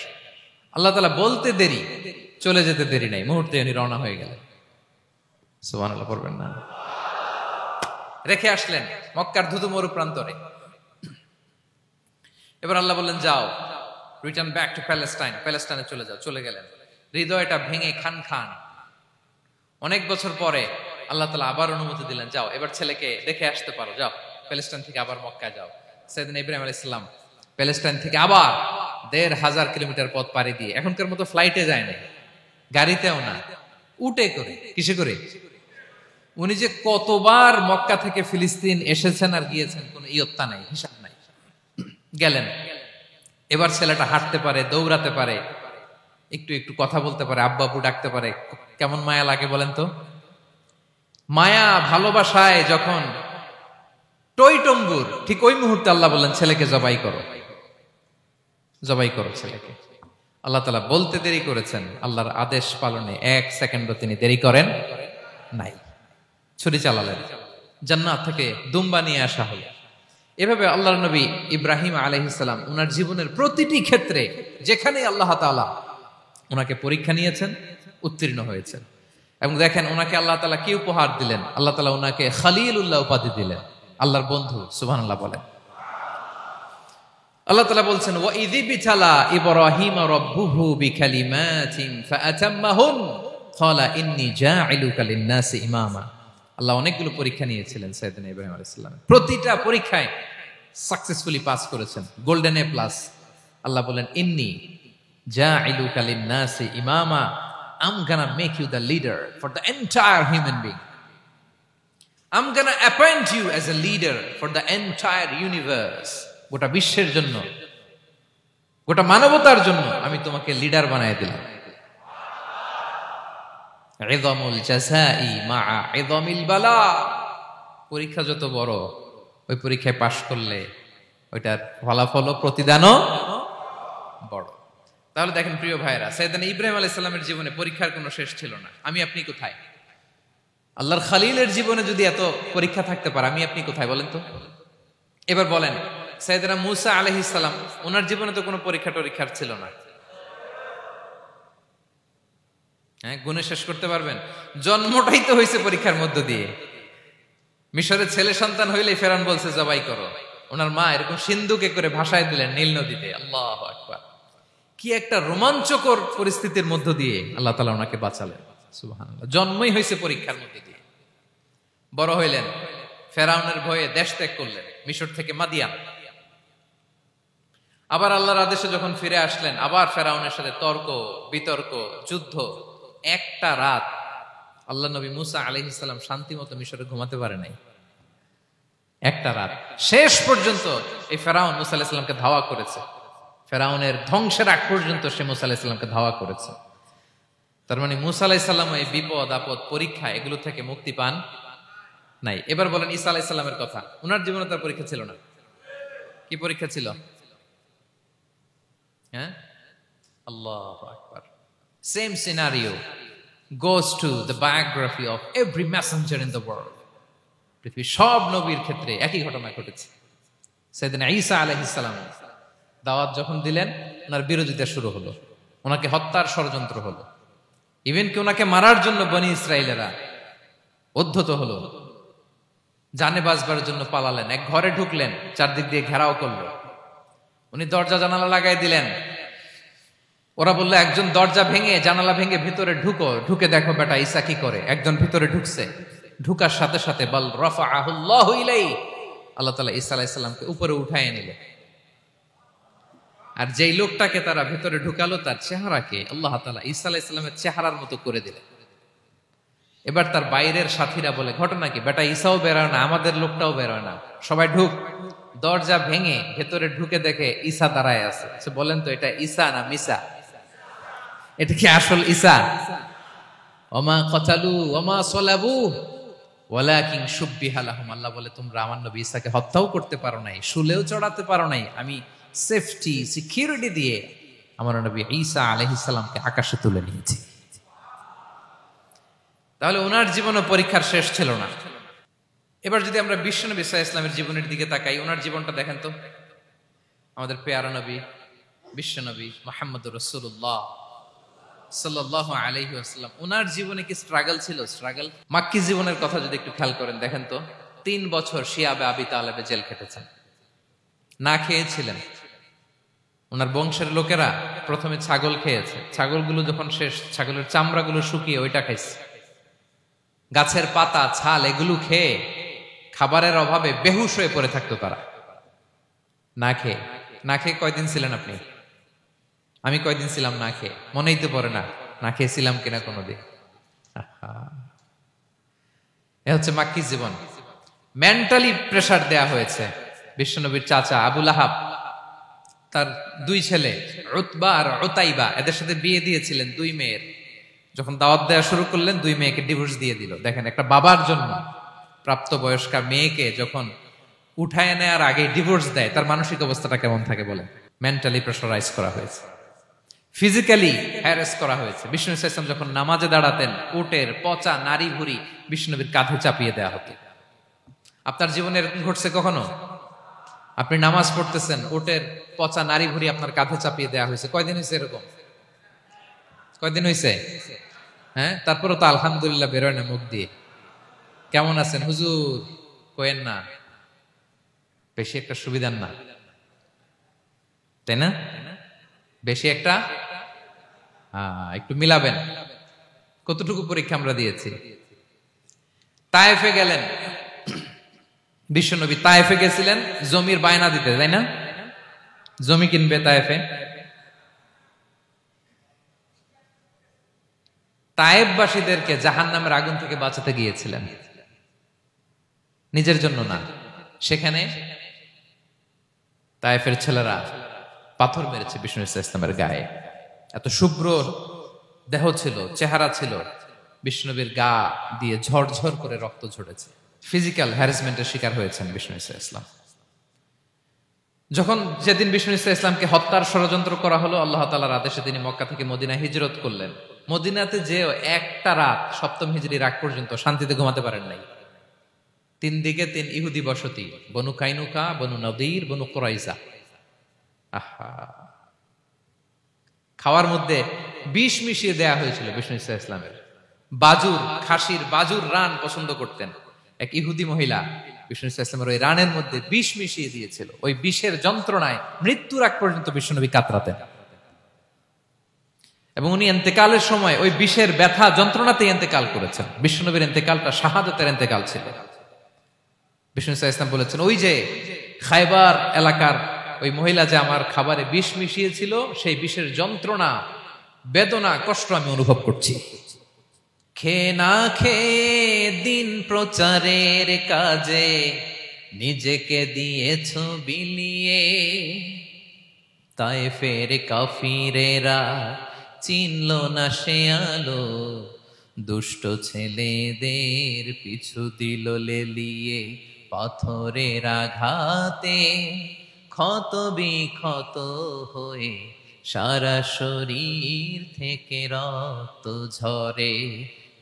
আল্লাহ তাআলা বলতে দেরি, চলে যেতে দেরি নাই, মুহূর্তে উনি রওনা হয়ে গেলেন। সুবহানাল্লাহ পড়বেন না? রেখে আসলেন মক্কার ধুধুমরু প্রান্তরে। এবার আল্লাহ বললেন, যাও রিটার্ন ব্যাক টু প্যালেস্টাইন, প্যালেস্টাইনে চলে যাও। চলে গেলেন, হৃদয়টা ভেঙে খান খান। অনেক বছর পরে আল্লাহ তাআলা আবার অনুমতি দিলেন, যাও এবার ছেলেকে দেখে আসতে পারো, যাও প্যালেস্টাইন থেকে আবার মক্কা যাও। সাইয়েদনা ইব্রাহিম আলাইহিস সালাম প্যালেস্টাইন থেকে আবার ১৫০০ কিলোমিটার পথ পাড়ি দিয়ে, এখনকার মতো ফ্লাইটে যায় না, গাড়িতেও না, উটে করে। কিসে করে? উনি যে কতবার মক্কা থেকে ফিলিস্তিন এসেছেন আর গিয়েছেন, কোন ইয়ত্তা নাই, হিসাব নাই। গেলেন, এবার ছেলেটা হাঁটতে পারে, দৌড়াতে পারে, একটু একটু কথা বলতে পারে, আব্বু আব্বু ডাকতে পারে। কেমন মায়া লাগে বলেন তো? মায়া ভালোবাসায় যখন টইটম্বুর, ঠিক ওই মুহূর্তে আল্লাহ বললেন, ছেলেকে জবাই করো, জবাই করো ছেলেকে। আল্লাহ তাআলা বলতে দেরি করেছেন, আল্লাহর আদেশ পালনে ১ সেকেন্ডও তিনি দেরি করেন নাই। ছুরি চালালেন, জান্নাত থেকে দুম্বা নিয়ে আসা হলো। এভাবে আল্লাহর নবী ইব্রাহিম আলাইহিস সালাম উনার জীবনের প্রতিটি ক্ষেত্রে, যেখানে আল্লাহ তাআলা ওনাকে পরীক্ষা নিয়েছেন, উত্তীর্ণ হয়েছেন। এবং দেখেন ওনাকে আল্লাহ তাআলা কি উপহার দিলেন, আল্লাহ তাআলা ওনাকে খলিলুল্লাহ উপাধি দিলেন, আল্লাহর বন্ধু। সুবহানাল্লাহ বলেন। আল্লাহ তাআলা বলছেন ওয়া ইযি বিতালা ইব্রাহিম রাব্বুহু বিকালিমাতিন ফাআতাম্মাহুন ক্বালা ইন্নী জাঈলুকা লিন-নাসি ইমামা। আল্লাহ অনেকগুলো পরীক্ষা নিয়েছিলেন সাইয়েদনা ইব্রাহিম আলাইহিস সালাম, প্রতিটা পরীক্ষায় সাকসেসফুলি পাস করেছেন, গোল্ডেন এ প্লাস। আল্লাহ বলেন ইন্নী জাঈলুকা লিন-নাসি ইমামা, I'm gonna make you the leader for the entire human being. I'm gonna appoint you as a leader for the entire universe. গোটা বিশ্বের জন্য, গোটা মানবতার জন্য আমি তোমাকে লিডার বানায় দিলাম। ইযামুল জাযাই মা'a ইযামিল বালা। পরীক্ষা যত বড়, ওই পরীক্ষায় পাশ করলে ওইটার ফলাফল প্রতিদানও বড়। তাহলে দেখেন প্রিয় ভাইরা, সাইয়েদনা ইব্রাহিম আলাইহিস সালামের জীবনে পরীক্ষার কোনো শেষ ছিল না। আমি আপনি কোথায়? আল্লাহর খলিলের জীবনে যদি এত পরীক্ষা থাকতে পারে, আমি আপনি কোথায় বলেন তো? এবার বলেন, সাইয়েদনা মূসা আলাইহিস সালাম, ওনার জীবনে তো কোনো পরীক্ষা টরীক্ষার ছিল না। হ্যাঁ, গুণে শেষ করতে পারবেন? জন্মটাই তো হয়েছে পরীক্ষার মধ্য দিয়ে। মিশরের ছেলে সন্তান হইলেই ফেরাউন বলছে জবাই করো। ওনার মা এরকম সিন্ধুকে করে ভাসায় দিলেন নীল নদীতে। আল্লাহু আকবার! কি একটা রোমাঞ্চকর পরিস্থিতির মধ্য দিয়ে আল্লাহ তাআলা ওনাকে বাঁচালেন। সুবহানাল্লাহ। জন্মই হয়েছে পরীক্ষার মধ্যে দিয়ে। বড় হইলেন, ফেরাউনের ভয়ে দেশ ত্যাগ করলেন, মিশর থেকে মাদিয়ান। আবার আল্লাহর আদেশে যখন ফিরে আসলেন, আবার ফেরাউনের সাথে তর্ক বিতর্ক, যুদ্ধ। একটা রাত আল্লাহ নবী মূসা আলাইহিস সালাম শান্তি মতো মিশরে ঘুমাতে পারে নাই। একটা রাত। শেষ পর্যন্ত এই ফেরাউন মূসা আলাইহিস সালামকে ধাওয়া করেছে। ফেরাউনের ধ্বংসের আগ পর্যন্ত সে মূসা আলাইহিস সালামকে ধাওয়া করেছে। তার মানে মূসা আলাইহিস সালাম এই বিপদ আপদ পরীক্ষা এগুলো থেকে মুক্তি পান নাই। এবার বলেন ঈসা আলাইহিস সালামের কথা। ওনার জীবনে তার পরীক্ষা ছিল না? কি পরীক্ষা ছিল? হ্যাঁ, আল্লাহু আকবার। Same scenario goes to the biography of every messenger in the world. পৃথিবীর সব নবীর ক্ষেত্রে একই ঘটনা ঘটেছে। সাইয়েদনা ঈসা আলাইহিস সালাম দাওয়াত যখন দিলেন, ওনার বিরোধিতা শুরু হলো, ওনাকে হত্যার ষড়যন্ত্র হলো। ইভেন কি ওনাকে মারার জন্য বনি ইসরাইলেরা উদ্ধত হলো, জানে বাঁচবার জন্য পালালেন। এক ঘরে ঢুকলেন, চারদিক দিয়ে ঘেরাও করলো। উনি দরজা জানালা লাগাই দিলেন। ওরা বললো একজন দরজা ভেঙে জানালা ভেঙে ভিতরে ঢুকো, ঢুকে দেখো বেটা ঈসা কি করে। একজন ভিতরে ঢুকছে, ঢুকার সাথে সাথে বল রাফাআহুল্লাহু ইলাইহি, আল্লাহ তাআলা ঈসা আলাইহিস সালামকে উপরে উঠায় নিলেন। আর যেই লোকটাকে তারা ভিতরে ঢুকালো, তার চেহারাকে আল্লাহ তাআলা ঈসা আলাইহিস সালামের চেহারার মতো করে দিলেন। এবার তার বাইরের সাথীরা বলে ঘটনা কি? বেটা ঈসাও বেরোয় না, আমাদের লোকটাও বেরোয় না, সবাই ঢুক। দরজা ভেঙে ভেতরে ঢুকে দেখে ঈসা দাঁড়ায় আছে। সে বলেন তো এটা ঈসা না মিসা? এটা কি আসল ঈসা? ওমা কতালু ওমা সলাবু ওয়ালাকিন শুব্বিহা লাহুম। আল্লাহ বলে তোমরা আমার নবী ঈসাকে হত্যাও করতে পারো নাই, শুলেও চড়াতে পারো নাই। আমি সেফটি সিকিউরিটি দিয়ে আমার নবী ঈসা আলাইহিস সালামকে আকাশে তুলে নিয়েছি। তাহলে ওনার জীবনে পরীক্ষার শেষ ছিল না। এবার যদি আমরা বিশ্বনবী সাল্লাল্লাহু আলাইহি ওয়াসাল্লামের জীবনের দিকে তাকাই, ওনার জীবনটা দেখেন তো। আমাদের পেয়ারা নবী বিশ্বনবী মুহাম্মদুর রাসূলুল্লাহ সাল্লাল্লাহু আলাইহি ওয়াসাল্লাম, ওনার জীবনে কি স্ট্রাগল ছিল? স্ট্রাগল। মাক্কি জীবনের কথা যদি একটু খেয়াল করেন, দেখেন তো 3 বছর শিয়াবে আবি তালেবে জেল খেটেছেন, না খেয়েছিলেন। ওনার বংশের লোকেরা প্রথমে ছাগল খেয়েছে, ছাগলগুলো যখন শেষ, ছাগলের চামড়াগুলো শুকিয়ে ওইটা খাইছে। গাছের পাতা ছাল এগুলো খেয়ে খাবারের অভাবে বেহুশ হয়ে পড়ে থাকতো তারা। না খেয়ে না খেয়ে কয়দিন ছিলেন আপনি? আমি কয়দিন ছিলাম না খেয়ে? মনেই তো পড়ে না, না খেয়েছিলাম কিনা কোনোদিন। এ হচ্ছে মাক্কি জীবন। মেন্টালি প্রেসার দেয়া হয়েছে। বিশ্বনবীর চাচা আবু লাহাব, তার 2 ছেলে উতবা আর উতাইবা, এদের সাথে বিয়ে দিয়েছিলেন 2 মেয়ের। যখন দাওয়াত দেওয়া শুরু করলেন, 2 মেয়েকে ডিভোর্স দিয়ে দিল। দেখেন, একটা বাবার জন্য প্রাপ্তবয়স্কা মেয়েকে যখন উঠায় নেয়ার আগে ডিভোর্স দেয়, তার মানসিক অবস্থাটা কেমন থাকে বলেন? মেন্টালি প্রেসারাইজ করা হয়েছে, ফিজিক্যালি হ্যারাস করা হয়েছে। বিষ্ণু সাল্লাল্লাহু আলাইহি ওয়াসাল্লাম যখন নামাজে দাঁড়াতেন, উটের পচা নারী ভুঁড়ি বিষ্ণুনবীর কাঁধে চাপিয়ে দেওয়া হতো। আপনার জীবনে এরকম ঘটছে কখনো? আপনি নামাজ পড়তেছেন, উটের পচা নারী ভুঁড়ি আপনার কাঁধে চাপিয়ে দেওয়া হয়েছে। কয়দিন হয়েছে এরকম? কয়দিন হয়েছে? হ্যাঁ, তারপরে তো আলহামদুলিল্লাহ বেরোয় না মুখ দিয়ে। কেমন আছেন হুজুর কোয়েন না, বেশি একটা সুবিধার না, তাই না? বেশি একটা একটু মিলাবেন। কতটুকু পরীক্ষা আমরা দিয়েছি। তায়েফে গেলেন বিশ্বনবী, তায়েফে গেছিলেন জমির বায়না দিতে, তাই না? জমি কিনবে তায়েফে। তায়েফবাসীদেরকে জাহান্নামের আগুন থেকে বাঁচাতে গিয়েছিলেন, নিজের জন্য না। সেখানে তায়েফের ছেলেরা পাথর মেরেছে বিষ্ণু ইসলামের গায়ে। এত শুভ্র দেহ ছিল, চেহারা ছিল, বিষ্ণুবীর গা দিয়ে ঝরঝর করে রক্ত ঝরেছে। ফিজিক্যাল হ্যারাসমেন্টের শিকার হয়েছেন বিষ্ণু ইসলাম। যখন যেদিন বিষ্ণু ইসলামকে হত্যার ষড়যন্ত্র করা হলো, আল্লাহ তাআলার আদেশে তিনি মক্কা থেকে মদিনায় হিজরত করলেন। মদিনাতে যে একটা রাত, সপ্তম হিজরির আগ পর্যন্ত শান্তিতে ঘুমাতে পারেন নাই। 3 দিকে 3 ইহুদি বসতি, বনু কাইনুকা, বনু নদীর, বনু কুরাইজা। আহা, খাওয়ার মধ্যে বিষ মিশিয়ে দেয়া হয়েছিল বিষ্ণু ইসলামের। বাজুর, খাসির বাজুর রান পছন্দ করতেন। এক ইহুদি মহিলা বিষ্ণু ইসলামের ওই রানের মধ্যে বিষ মিশিয়ে দিয়েছিল। ওই বিষের যন্ত্রণায় মৃত্যুর আগ পর্যন্ত বিষ্ণুনবী কাতরাতেন। এবং উনি ইন্তেকালের সময় ওই বিষের ব্যথা যন্ত্রণাতে ইন্তেকাল করেছেন। বিষ্ণুনবীর ইন্তেকালটা শাহাদাতের ইন্তেকাল ছিল। বিষ্ণু ইসলাম বলেছেন, ওই যে খায়বার এলাকার ওই মহিলা যে আমার খাবারে বিষ মিশিয়েছিল, সেই বিষের যন্ত্রণা, বেদনা, কষ্ট আমি অনুভব করছি। খেয়ে না খেয়ে দিন প্রচারের কাজে নিজেকে দিয়েছ বিলিয়ে, তায়েফের কাফিরেরা চিনল না সে আলো, দুষ্ট ছেলেদের পিছু দিল লেলিয়ে, পাথরের আঘাতে ক্ষত বিক্ষত হয়ে সারা শরীর থেকে রক্ত ঝরে।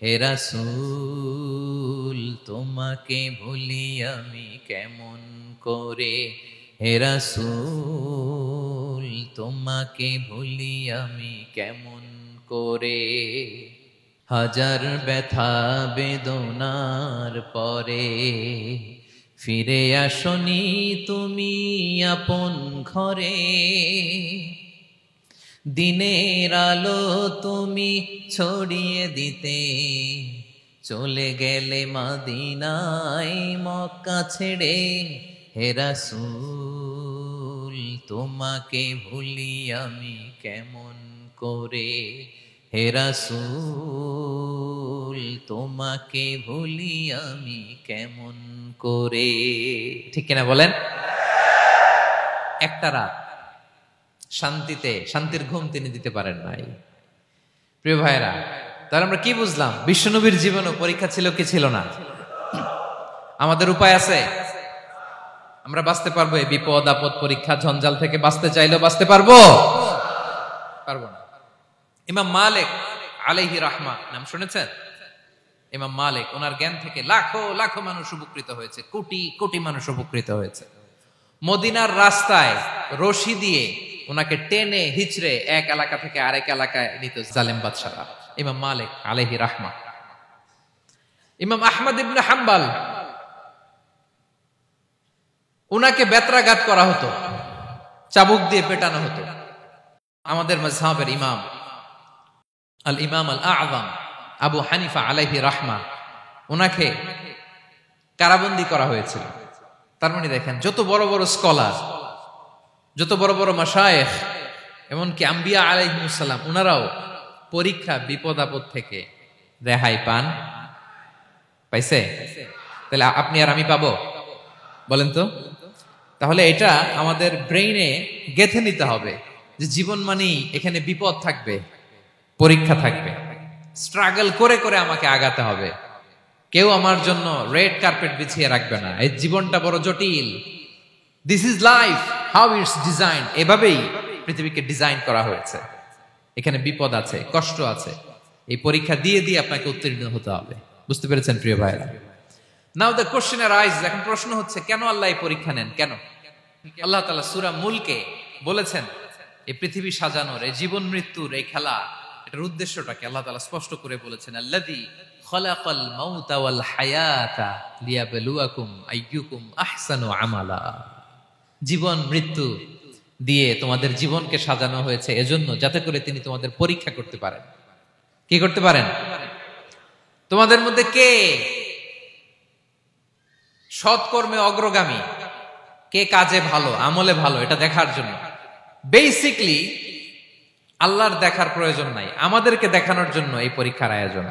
হে রাসূল তোমাকে ভুলি আমি কেমন করে, হে রাসূল তোমাকে ভুলি আমি কেমন করে। হাজার ব্যথা বেদনার পরে ফিরে আসনি তুমি আপন ঘরে, দিনের আলো তুমি ছড়িয়ে দিতে চলে গেলে মদিনায় মক্কা ছেড়ে। হে রাসূল তোমাকে ভুলি আমি কেমন করে, হে রাসূল তোমাকে ভুলি আমি কেমন করে। ঠিক কিনা বলেন? একটা রাত শান্তিতে, শান্তির ঘুম তিনি দিতে পারেন নাই। প্রিয় ভাইরা, তাহলে আমরা কি বুঝলাম? বিশ্বনবীর জীবনও পরীক্ষা ছিল কি ছিল না? আমাদের উপায় আছে? আমরা বাঁচতে পারবো এই বিপদ আপদ পরীক্ষা ঝঞ্ঝাল থেকে? বাঁচতে চাইলেও বাঁচতে পারবো? পারবো না। ইমাম মালিক আলাইহি রাহমা নাম শুনেছেন? ইমাম মালিক, ওনার জ্ঞান থেকে লাখো লাখো মানুষ উপকৃত হয়েছে, কোটি কোটি মানুষ উপকৃত হয়েছে। মদিনার রাস্তায় রশি দিয়ে ওনাকে টেনে হিচড়ে এক এলাকা থেকে আরেক এলাকায় নিত জালেম বাদশারা। ইমাম মালিক আলাইহি রাহমা। ইমাম আহমদ ইবনে হাম্বল, ওনাকে বেত্রাঘাত করা হতো, চাবুক দিয়ে পেটানো হতো। আমাদের মাযহাবের ইমাম আল ইমাম আল আযম আবু হানিফা আলাইহি রাহমা, ওনাকে কারাবন্দী করা হয়েছিল। তার মানে দেখেন, যত বড় বড় স্কলার, যত বড় বড় মাশায়েখ, এমনকি আম্বিয়া আলাইহিমুস সালাম, ওনারাও পরীক্ষা বিপদ আপদ থেকে রেহাই পান। পাইছে? তাহলে আপনি আর আমি পাবো? বলেন তো। তাহলে এটা আমাদের ব্রেইনে গেঁথে নিতে হবে যে জীবন মানেই এখানে বিপদ থাকবে, পরীক্ষা থাকবে, স্ট্রাগল করে করে আমাকে আগাতে হবে। কেউ আমার জন্য রেড কার্পেট বিছিয়ে রাখবে না। এই জীবনটা বড় জটিল। This is life, how it's design. এভাবেই পৃথিবীকে ডিজাইন করা হয়েছে। এখানে বিপদ আছে, কষ্ট আছে। এই পরীক্ষা দিয়ে দিয়ে আপনাকে উত্তীর্ণ হতে হবে। বুঝতে পেরেছেন প্রিয় ভাইরা? নাও দ্য কোশ্চেন অ্যারাইজ, এখন প্রশ্ন হচ্ছে, কেন আল্লাহ এই পরীক্ষা নেন? কেন? আল্লাহ তাআলা সূরা মুলকে বলেছেন, এই পৃথিবী সাজানোর, এই জীবন মৃত্যুর এই খেলা এটার উদ্দেশ্যটাকে আল্লাহ তাআলা স্পষ্ট করে বলেছেন, আল্লাযী খালাকাল মাউতা ওয়াল হায়াতা লিয়াবলুয়াকুম আইয়ুকুম আহসানু আমালা। জীবন মৃত্যু দিয়ে তোমাদের জীবনকে সাজানো হয়েছে এজন্য, যাতে করে তিনি তোমাদের পরীক্ষা করতে পারেন। কি করতে পারেন? তোমাদের মধ্যে কে সৎকর্মে অগ্রগামী, কে কাজে ভালো, আমলে ভালো, এটা দেখার জন্য। বেসিকলি আল্লাহর দেখার প্রয়োজন নাই, আমাদেরকে দেখানোর জন্য এই পরীক্ষার আয়োজন।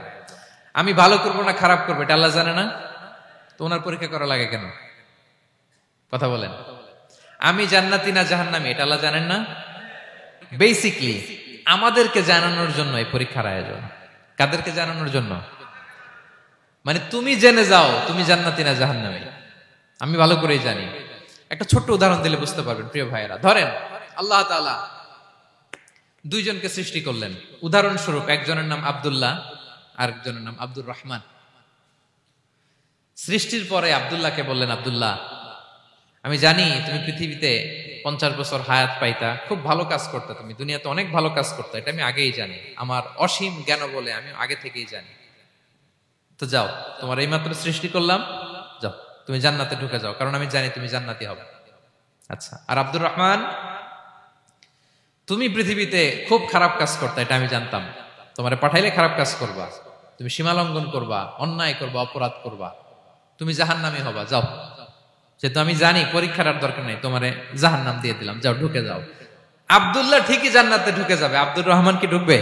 আমি ভালো করবো না খারাপ করবো এটা আল্লাহ জানে না, তো ওনার পরীক্ষা করা লাগে কেন? কথা বলেন। আমি জান্নাতি না জাহান্নামী এটা আল্লাহ জানেন না? বেসিকলি আমাদেরকে জানানোর জন্য এই পরীক্ষার আয়োজন। কাদেরকে জানানোর জন্য? মানে তুমি জেনে যাও তুমি জান্নাতি না জাহান্নামী। আমি ভালো করেই জানি। একটা ছোট্ট উদাহরণ দিলে বুঝতে পারবেন প্রিয় ভাইয়েরা। ধরেন আল্লাহ তাআলা দুইজনকে সৃষ্টি করলেন। উদাহরণস্বরূপ একজনের নাম আব্দুল্লাহ আর একজনের নাম আব্দুর রহমান। সৃষ্টির পরে আব্দুল্লাহকে বললেন, আব্দুল্লাহ আমি জানি তুমি পৃথিবীতে 50 বছর হায়াত পাইতা, খুব ভালো কাজ করতে, তুমি দুনিয়াতে অনেক ভালো কাজ করতে, এটা আমি আগেই জানি, আমার অসীম জ্ঞান বলে আমি আগে থেকেই জানি। তো যাও, তোমার এইমাত্র সৃষ্টি করলাম, যাও তুমি জান্নাতে ঢুকে যাও, কারণ আমি জানি তুমি জান্নাতি হবে। আচ্ছা, আর আব্দুর রহমান তুমি পৃথিবীতে খুব খারাপ কাজ করতে, এটা আমি জানতাম, তোমারে পাঠাইলে খারাপ কাজ করবা, তুমি সীমা লঙ্ঘন করবা, অন্যায় করবা, অপরাধ করবা, তুমি জাহান্নামী হবা, যাও। যেহেতু আমি জানি পরীক্ষার আর দরকার নেই, তোমারে জাহান্নাম দিয়ে দিলাম, যাও ঢুকে যাও। আব্দুল্লাহ ঠিকই জান্নাতে ঢুকে যাবে, আব্দুর রহমান কি ঢুকবে?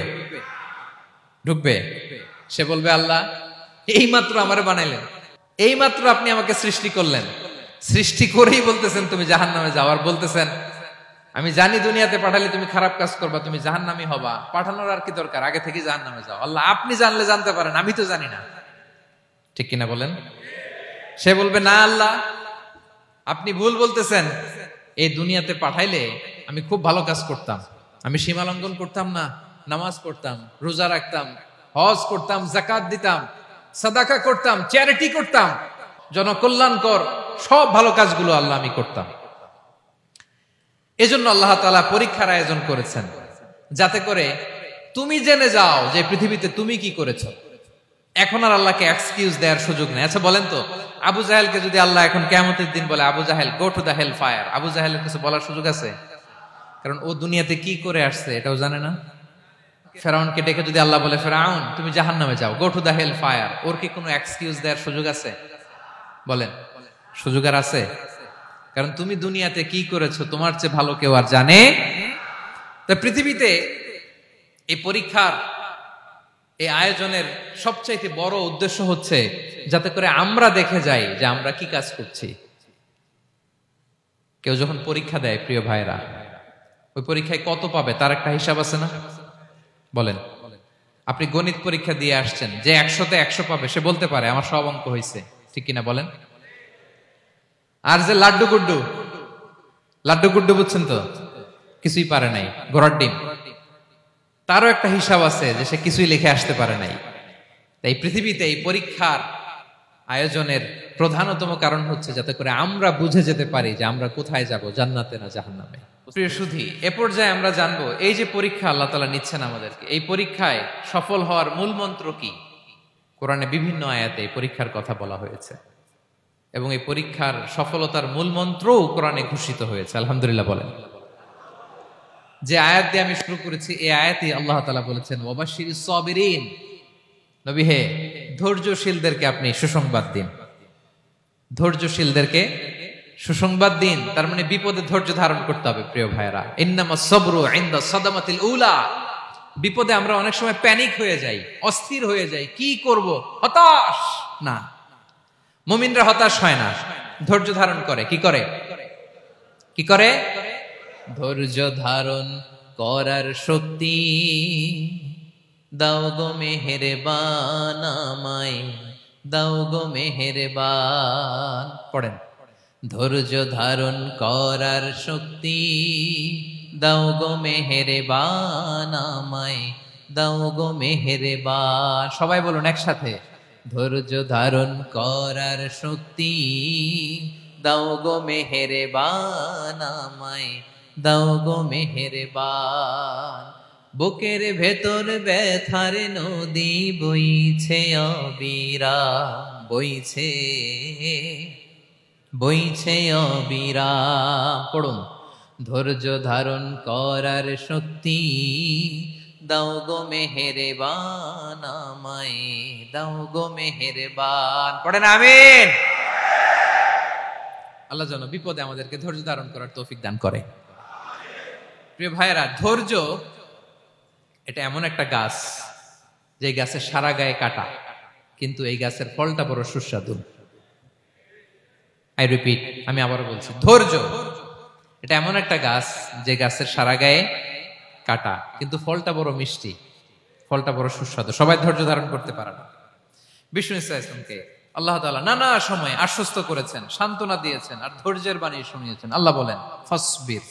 ঢুকবে। সে বলবে, আল্লাহ এইমাত্র আমারে বানাইলেন, এইমাত্র আপনি আমাকে সৃষ্টি করলেন, সৃষ্টি করেই বলতেছেন তুমি জাহান্নামে যাও, আর বলতেছেন আমি জানি দুনিয়াতে পাঠালে তুমি খারাপ কাজ করবা, তুমি জাহান্নামী হবা, পাঠানোর আর কি দরকার, আগে থেকে জাহান্নামে যাও। আল্লাহ আপনি জানলে জানতে পারেন, আমি তো জানি না। ঠিক কিনা বলেন? সে বলবে, না আল্লাহ আপনি ভুল বলতেছেন, এই দুনিয়াতে পাঠাইলে আমি খুব ভালো কাজ করতাম, আমি সীমা লঙ্ঘন করতাম না, নামাজ পড়তাম, রোজা রাখতাম, হজ করতাম, যাকাত দিতাম, সাদাকা করতাম, চ্যারিটি করতাম, জনকল্যাণকর সব ভালো কাজগুলো আল্লাহ আমি করতাম। এজন্য আল্লাহ তাআলা পরীক্ষার আয়োজন করেছেন, যাতে করে তুমি জেনে যাও যে পৃথিবীতে তুমি কি করেছো। এখন আর আল্লাহকে এক্সকিউজ দেওয়ার সুযোগ নেই। আচ্ছা বলেন তো, আবু জাহেলকে যদি আল্লাহ এখন কিয়ামতের দিন বলে, Abu Jahl go to the hell fire, আবু জাহেলের কিছু বলার সুযোগ আছে? কারণ ও দুনিয়াতে কি করে আসছে এটাও জানে না। ফেরাউনকে ডেকে যদি আল্লাহ বলে, ফেরাউন তুমি জাহান্নামে যাও, go to the hell fire, ওর কি কোনো এক্সকিউজ দেওয়ার সুযোগ আছে? বলেন, সুযোগ আর আছে? কারণ তুমি দুনিয়াতে কি করেছো তোমার চেয়ে ভালো কেউ আর জানে। তা পৃথিবীতে এই পরীক্ষার এই আয়োজনের সবচাইতে বড় উদ্দেশ্য হচ্ছে যাতে করে আমরা দেখে যাই যে আমরা কি কাজ করছি। কেউ যখন পরীক্ষা দেয় প্রিয় ভাইরা, ওই পরীক্ষায় কত পাবে তার একটা হিসাব আছে না? বলেন, আপনি গণিত পরীক্ষা দিয়ে আসছেন, যে 100-তে 100 পাবে সে বলতে পারে আমার সব অঙ্ক হয়েছে, ঠিক কিনা বলেন? আর যে লাড্ডু গুড্ডু বুঝছেন তো, কিছুই পারে নাই, ঘোড়ার ডিম, তারও একটা হিসাব আছে যে সে কিছুই লিখে আসতে পারে নাই। তাই পৃথিবীতে এই পরীক্ষার আয়োজনের প্রধানতম কারণ হচ্ছে যাতে করে আমরা বুঝে যেতে পারি যে আমরা কোথায় যাব, জান্নাতে না জাহান্নামে। প্রিয় সুধী, এ পর্যায়ে আমরা জানবো এই যে পরীক্ষা আল্লাহ তাআলা নিচ্ছেন আমাদেরকে, এই পরীক্ষায় সফল হওয়ার মূল মন্ত্র কি। কোরআনে বিভিন্ন আয়াতে এই পরীক্ষার কথা বলা হয়েছে এবং এই পরীক্ষার সফলতার মূল মন্ত্রও কোরআনে ঘোষিত হয়েছে। আলহামদুলিল্লাহ বলেন। যে আয়াত দিয়ে আমি শুরু করেছি এই আয়াতে আল্লাহ তাআলা বলেছেন, ওয়াবাশশিরিস সাবিরিন, নবী হে ধৈর্যশীলদেরকে আপনি সুসংবাদ দিন, ধৈর্যশীলদেরকে সুসংবাদ দিন। তার মানে বিপদে ধৈর্য ধারণ করতে হবে প্রিয় ভাইরা। ইন্নামাস সাবরু ইনদা সাদামাতিল উলা। বিপদে আমরা অনেক সময় প্যানিক হয়ে যাই, অস্থির হয়ে যাই, কি করব, হতাশ না। মুমিনরা হতাশ হয় না, ধৈর্য ধারণ করে। কি করে? কি করে? ধৈর্য ধারণ করার শক্তি দাও গো মেহেরবান আমায়, দাও গো মেহেরবান। পড়েন, ধৈর্য ধারণ করার শক্তি দাও গো মেহেরবান আমায়, দাও গো মেহেরবান। সবাই বলুন একসাথে, ধৈর্য ধারণ করার শক্তি দাও গো মেহেরবান আমায়, দাও গো মেহেরবান। বুকের ভেতর ব্যথার নদী বইছে অবিরাম, বইছে বইছে অবিরাম। পড়ুন, ধৈর্য ধারণ করার শক্তি দাও গো মেহেরবান আমায়, দাও গো মেহেরবান। পড়েন আমিন। আল্লাহ যেন বিপদে আমাদেরকে ধৈর্য ধারণ করার তৌফিক দান করে। প্রিয় ভাইয়েরা, ধৈর্য এটা এমন একটা গাছ যে গাছের সারা গায়ে কাটা, কিন্তু এই গাছের ফলটা বড় সুস্বাদু। আই রিপিট, আমি আবারও বলছি, ধৈর্য এটা এমন একটা গাছ যে গাছের সারা গায়ে কাটা, কিন্তু ফলটা বড় মিষ্টি, ফলটা বড় সুস্বাদু। সবাই ধৈর্য ধারণ করতে পারে না। বিষ্ণু ইসলামকে আল্লাহ তাআলা নানা সময় আশ্বস্ত করেছেন, সান্ত্বনা দিয়েছেন, আর ধৈর্যের বাণী শুনিয়েছেন। আল্লাহ বলেন, ফাসবির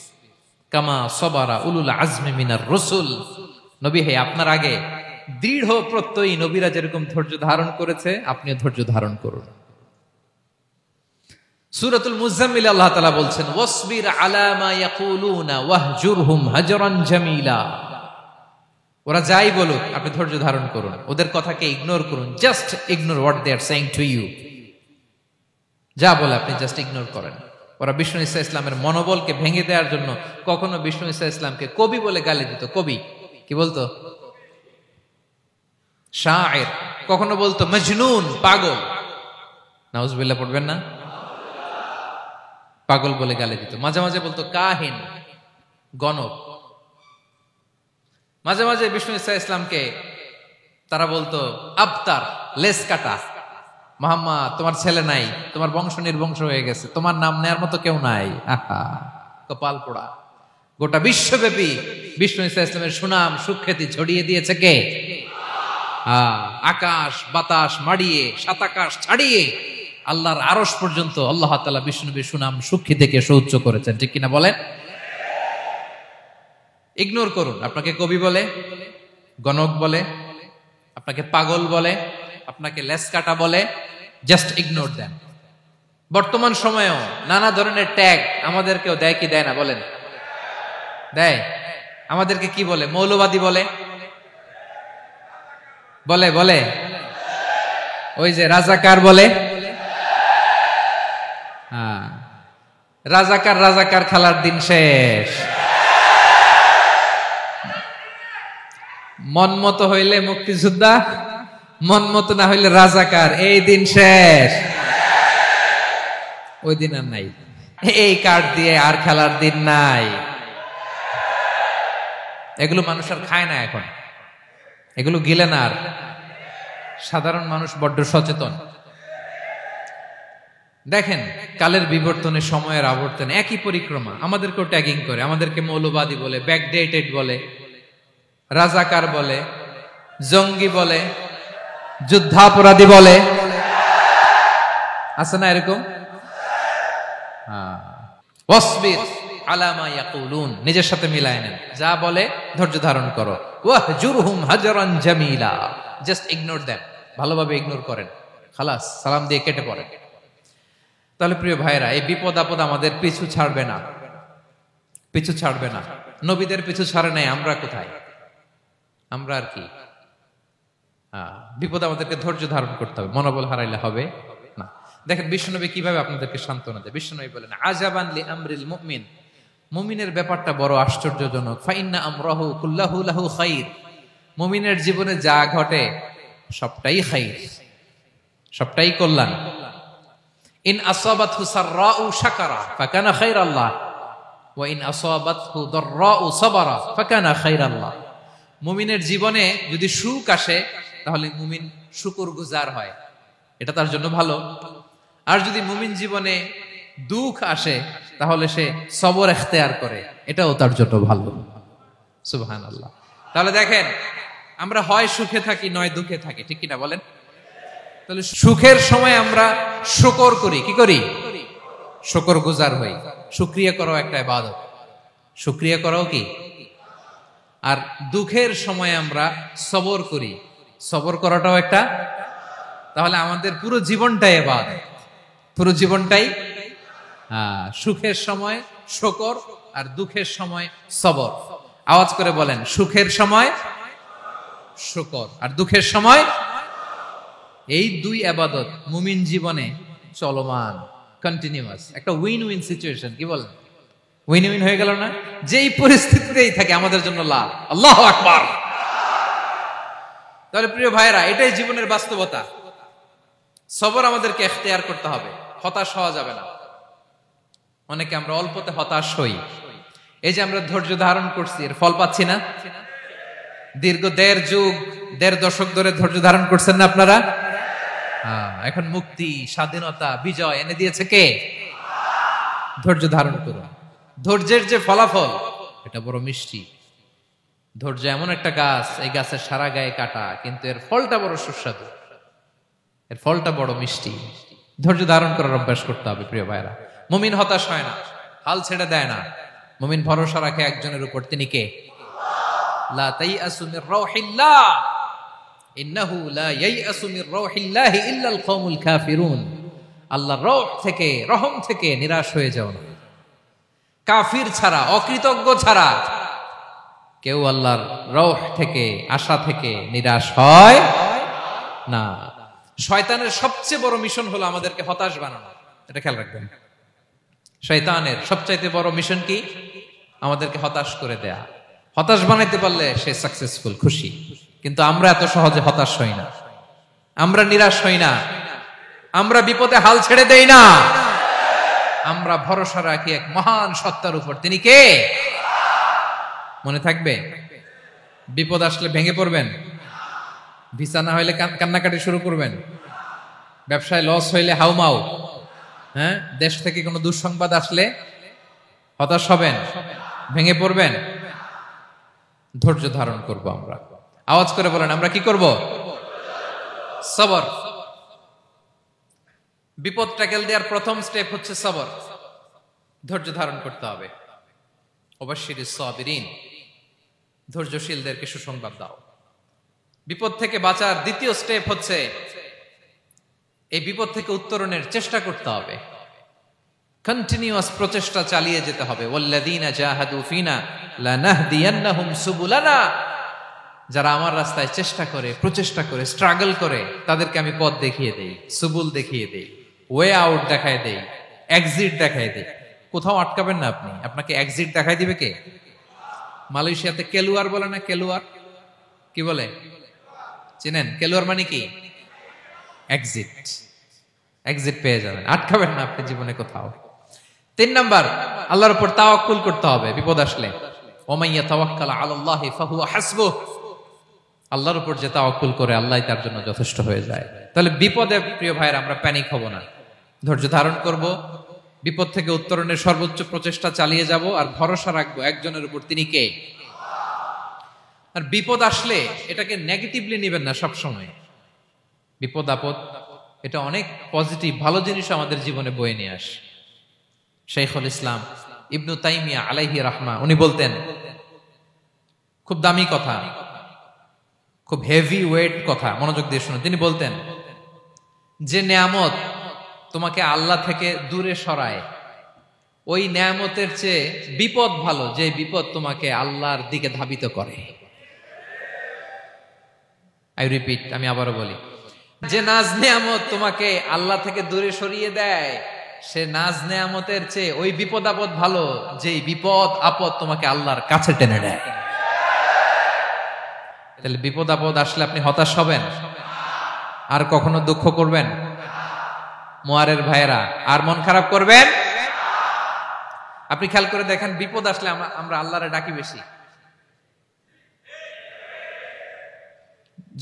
কামা সবারা উলুল আজমি মিনার রাসূল। নবী হে, আপনার আগে দৃঢ় প্রত্যয়ী নবীরা যেরকম ধৈর্য ধারণ করেছে, আপনিও ধৈর্য ধারণ করুন। সূরাতুল মুজাম্মিল আল্লাহ তাআলা বলছেন, ওয়াসবির আলা মা ইয়াকুলুনা ওয়াহজুরহুম হাজরান জামিলা। ওরা যাই বলুক, আপনি ধৈর্য ধারণ করুন, ওদের কথাকে ইগনোর করুন। Just ignore what they are saying to you. যা বলে আপনি জাস্ট ইগনোর করেন। ওরা বিষ্ণু ঈসা ইসলামের মনোবলকে ভেঙে দেওয়ার জন্য কখনো বিষ্ণু ঈসা ইসলামকে কবি বলে গালি দিত। কবি কি বলতো? শায়ের। কখনো বলতো মজনুন, পাগল। নাউজুবিল্লাহ পড়বেন না? পাগল বলে গালি দিত। মাঝে মাঝে বলতো কাহিন, গণক। মাঝে মাঝে বিষ্ণু ঈসা ইসলামকে তারা বলতো আবতার, লেস কাটা। মুহাম্মদ, তোমার ছেলে নাই, তোমার বংশ নির্বংশ হয়ে গেছে, তোমার নাম নেয়ার মতো কেউ নাই। আহা, কপাল পোড়া। গোটা বিশ্বব্যাপী বিষ্ণু ঈসা ইসলামের সুনাম সুখ্যাতি ছড়িয়ে দিয়েছে কে? আকাশ বাতাস মাড়িয়ে, সাতাকাশ ছাড়িয়ে আল্লাহর আরশ পর্যন্ত আল্লাহ তাআলা বিষ্ণুনবীর সুনাম সুখ্যাতিকে সুউচ্চ করেছেন। ঠিক কিনা বলেন? ইগনোর করুন। আপনাকে কবি বলে, গণক বলে, আপনাকে পাগল বলে, আপনাকে লেসকাটা বলে, জাস্ট ইগনোর দেন। বর্তমান সময়েও নানা ধরনের ট্যাগ আমাদেরকেও দেয় কি দেয় না বলেন? দেয়। আমাদেরকে কি বলে? মৌলবাদী বলে, বলে বলে ওই যে রাজাকার বলে। রাজাকার রাজাকার খেলার দিন শেষ। মন মতো হইলে মুক্তিযোদ্ধা, মন মতো না হইলে রাজাকার, এই দিন শেষ। ওই দিন আর নাই। এই কার্ড দিয়ে আর খেলার দিন নাই। এগুলো মানুষ আর খায় না এখন, এগুলো গিলে না আর। সাধারণ মানুষ বড্ড সচেতন। দেখেন, কালের বিবর্তনে, সময়ের আবর্তনে একই পরিক্রমা আমাদেরকেও ট্যাগিং করে। আমাদেরকে মৌলবাদী বলে, ব্যাকডেটেড বলে, রাজাকার বলে, জঙ্গি বলে, যুদ্ধাপরাধী বলে। আছে না এরকম? ওয়াসবির আলা মা ইয়াকুলুন, নিজের সাথে মিলায় নেন। যা বলে ধৈর্য ধারণ করো। ওয়াহজুরহুম হাজরান জামিলা, জাস্ট ইগনোর দেন, ভালোভাবে ইগনোর করেন, খালাস, সালাম দিয়ে কেটে পড়েন। তাহলে প্রিয় ভাইরা, এই বিপদ আপদ আমাদের পিছু ছাড়বে না, পিছু ছাড়বে না। নবীদের পিছু ছাড়ে নাই, আমরা কোথায়? আমরা আর কি? বিপদ আমাদেরকে ধৈর্য ধারণ করতে হবে, মনোবল হারাইলে হবে না। দেখেন বিশ্বনবী কিভাবে আপনাদেরকে সান্ত্বনা দেয়। বিশ্বনবী বলেন, আজাবান লি আমরিল মুমিন, মুমিনের ব্যাপারটা বড় আশ্চর্যজনক। ফাইন্না আমরাহু কুল্লাহু লাহু খাইর, মুমিনের জীবনে যা ঘটে সবটাই খাইর, সবটাই কল্যাণ। ইন আসাবাতহু সাররাউ শাকারা ফাকানা খাইরাল্লাহ ওয়া ইন আসাবাতহু দাররাউ সাবারা ফাকানা খাইরাল্লাহ। মুমিনের জীবনে যদি সুখ আসে তাহলে মুমিন শুকরগুজার হয়, এটা তার জন্য ভালো। আর যদি মুমিন জীবনে দুঃখ আসে তাহলে সে সবর ইখতিয়ার করে, এটাও তার জন্য ভালো। সুবহানাল্লাহ। তাহলে দেখেন, আমরা হয় সুখে থাকি নয় দুঃখে থাকি, ঠিক কিনা বলেন? তাহলে সুখের সময় আমরা শুকর করি, কি করি? শুকরগুজার হই। শুকরিয়া করাও একটা ইবাদত, শুকরিয়া করাও কি? আর দুঃখের সময় আমরা সবর করি, সবর করাটাও একটা। তাহলে আমাদের পুরো জীবনটাই ইবাদত, পুরো জীবনটাই সুখের সময় শুকর আর দুঃখের সময় সবর। আওয়াজ করে বলেন, সুখের সময় শুকর, আর দুঃখের সময়। এই দুই ইবাদত মুমিন জীবনে চলমান, কন্টিনিউয়াস, একটা উইন উইন সিচুয়েশন। কি বলেন? উইন উইন হয়ে গেল না? যেই পরিস্থিতিতেই থাকে আমাদের জন্য লাভ। আল্লাহু আকবার। তাহলে প্রিয় ভাইরা, এটাই জীবনের বাস্তবতা। সবর আমাদেরকে ইখতিয়ার করতে হবে, হতাশ হওয়া যাবে না। অনেকে আমরা অল্পতে হতাশ হই। এই যে আমরা ধৈর্য ধারণ করছি, এর ফল পাচ্ছি না? দীর্ঘ 1.5 দশক ধরে ধৈর্য ধারণ করছেন না আপনারা? এখন মুক্তি, স্বাধীনতা, বিজয় এনে দিয়েছে কে? ধৈর্য ধারণ করুন। ধৈর্যের যে ফলাফল, এটা বড় মিষ্টি। ধৈর্য এমন একটা গাছ, এই গাছের সারা গায়ে কাটা, কিন্তু এর ফলটা বড় সুস্বাদু, এর ফলটা বড় মিষ্টি। ধৈর্য ধারণ করার অভ্যাস করতে হবে প্রিয় ভাইরা। মুমিন হতাশ হয় না, হাল ছেড়ে দেয় না। মুমিন ভরসা রাখে একজনের উপর, তিনি কে? লা তাইআসু মির রাউহিল্লাহ ইন্নাহু লা ইয়াইআসু মির রাউহিল্লাহি ইল্লাল কওমুল কাফিরুন। আল্লাহর রহ থেকে, রহম থেকে নিরাশ হয়ে যাও না। কাফির ছাড়া, অকৃতজ্ঞ ছাড়া কেউ আল্লাহর রহ থেকে, আশা থেকে নিরাশ হয় না। শয়তানের সবচেয়ে বড় মিশন হলো আমাদেরকে হতাশ বানানো। এটা খেয়াল রাখবেন। শয়তানের সবচাইতে বড় মিশন কি? আমাদেরকে হতাশ করে দেয়া। হতাশ বানাইতে পারলে সে সাকসেসফুল, খুশি। কিন্তু আমরা এত সহজে হতাশ হই না, আমরা নিরাশ হই না, আমরা বিপদে হাল ছেড়ে দেই না। আমরা ভরসা রাখি এক মহান সত্তার উপর, তিনি কে? মনে থাকবে? বিপদ আসলে ভেঙে পড়বেন, ভিসা না হইলে কান্নাকাটি শুরু করবেন, ব্যবসায় লস হইলে হাউমাউ, হ্যাঁ, দেশ থেকে কোনো দুঃসংবাদ আসলে হতাশ হবেন, ভেঙে পড়বেন। ধৈর্য ধারণ করব আমরা। আওয়াজ করে বলেন, আমরা কি করব? সবর। বিপদ ট্যাকেল দেওয়ার প্রথম স্টেপ হচ্ছে সবর। ধৈর্য ধারণ করতে হবে। অবশ্যই সাবিরিন, ধৈর্যশীলদেরকে সুসংবাদ দাও। বিপদ থেকে বাঁচার দ্বিতীয় স্টেপ হচ্ছে এই বিপদ থেকে উত্তরণের চেষ্টা করতে হবে। কন্টিনিউয়াস প্রচেষ্টা চালিয়ে যেতে হবে। ওয়াল্লাযীনা জাহাদু ফিনা লানাহদিয়ান্নাহুম সুবুলানা। যারা আমার রাস্তায় চেষ্টা করে, প্রচেষ্টা করে, স্ট্রাগল করে, তাদেরকে আমি পথ দেখিয়ে দেই, সুবুল দেখিয়ে দেই, ওয়ে আউট দেখায় দেই, এক্সিট দেখায় দেই। কোথাও আটকাবেন না আপনি, আপনাকে এক্সিট দেখায় দিবে কে? মালয়েশিয়াতে কেলুয়ার বলে না? কেলুয়ার কি বলে চিনেন? কেলুয়ার মানে কি? এক্সিট। এক্সিট পেয়ে যাবেন, আটকাবেন না আপনি জীবনে কোথাও। 3 নাম্বার, আল্লাহর উপর তাওয়াক্কুল করতে হবে বিপদ আসলে। ওমাইয়া তাওয়াক্কাল আলাল্লাহি ফাহুয়া হাসবুহ। আল্লাহর উপর যে তাওয়াক্কুল করে, আল্লাহই তার জন্য যথেষ্ট হয়ে যায়। তাহলে বিপদে প্রিয় ভাইরা আমরা প্যানিক হব না, ধৈর্য ধারণ করব, বিপদ থেকে উত্তরণের সর্বোচ্চ প্রচেষ্টা চালিয়ে যাব, আর ভরসা রাখবো একজনের উপর, তিনি কে? আর বিপদ আসলে এটাকে নেগেটিভলি নেবেন না সব সময়। বিপদ আপদ এটা অনেক পজিটিভ, ভালো জিনিস আমাদের জীবনে বয়ে নিয়ে আসে। শাইখুল ইসলাম ইবনু তাইমিয়া আলাইহি রাহমা, উনি বলতেন, খুব দামি কথা, খুব হেভি ওয়েট কথা, মনোযোগ দিয়ে শুনুন। তিনি বলতেন, যে নেয়ামত তোমাকে আল্লাহ থেকে দূরে সরায়, ওই নেয়ামতের চেয়ে বিপদ ভালো, যে বিপদ তোমাকে আল্লাহর দিকে ধাবিত করে। আই রিপিট, আমি আবারও বলি, যে নাজ নেয়ামত তোমাকে আল্লাহ থেকে দূরে সরিয়ে দেয়, সে নাজ নেয়ামতের চেয়ে ওই বিপদ আপদ ভালো, যে বিপদ আপদ তোমাকে আল্লাহর কাছে টেনে নেয়। তাহলে বিপদ আপদ আসলে আপনি হতাশ হবেন? আর কখনো দুঃখ করবেন? মোয়ারের ভাইয়েরা, আর মন খারাপ করবেন? আপনি খেয়াল করে দেখেন, বিপদ আসলে আমরা আল্লাহরে ডাকি বেশি।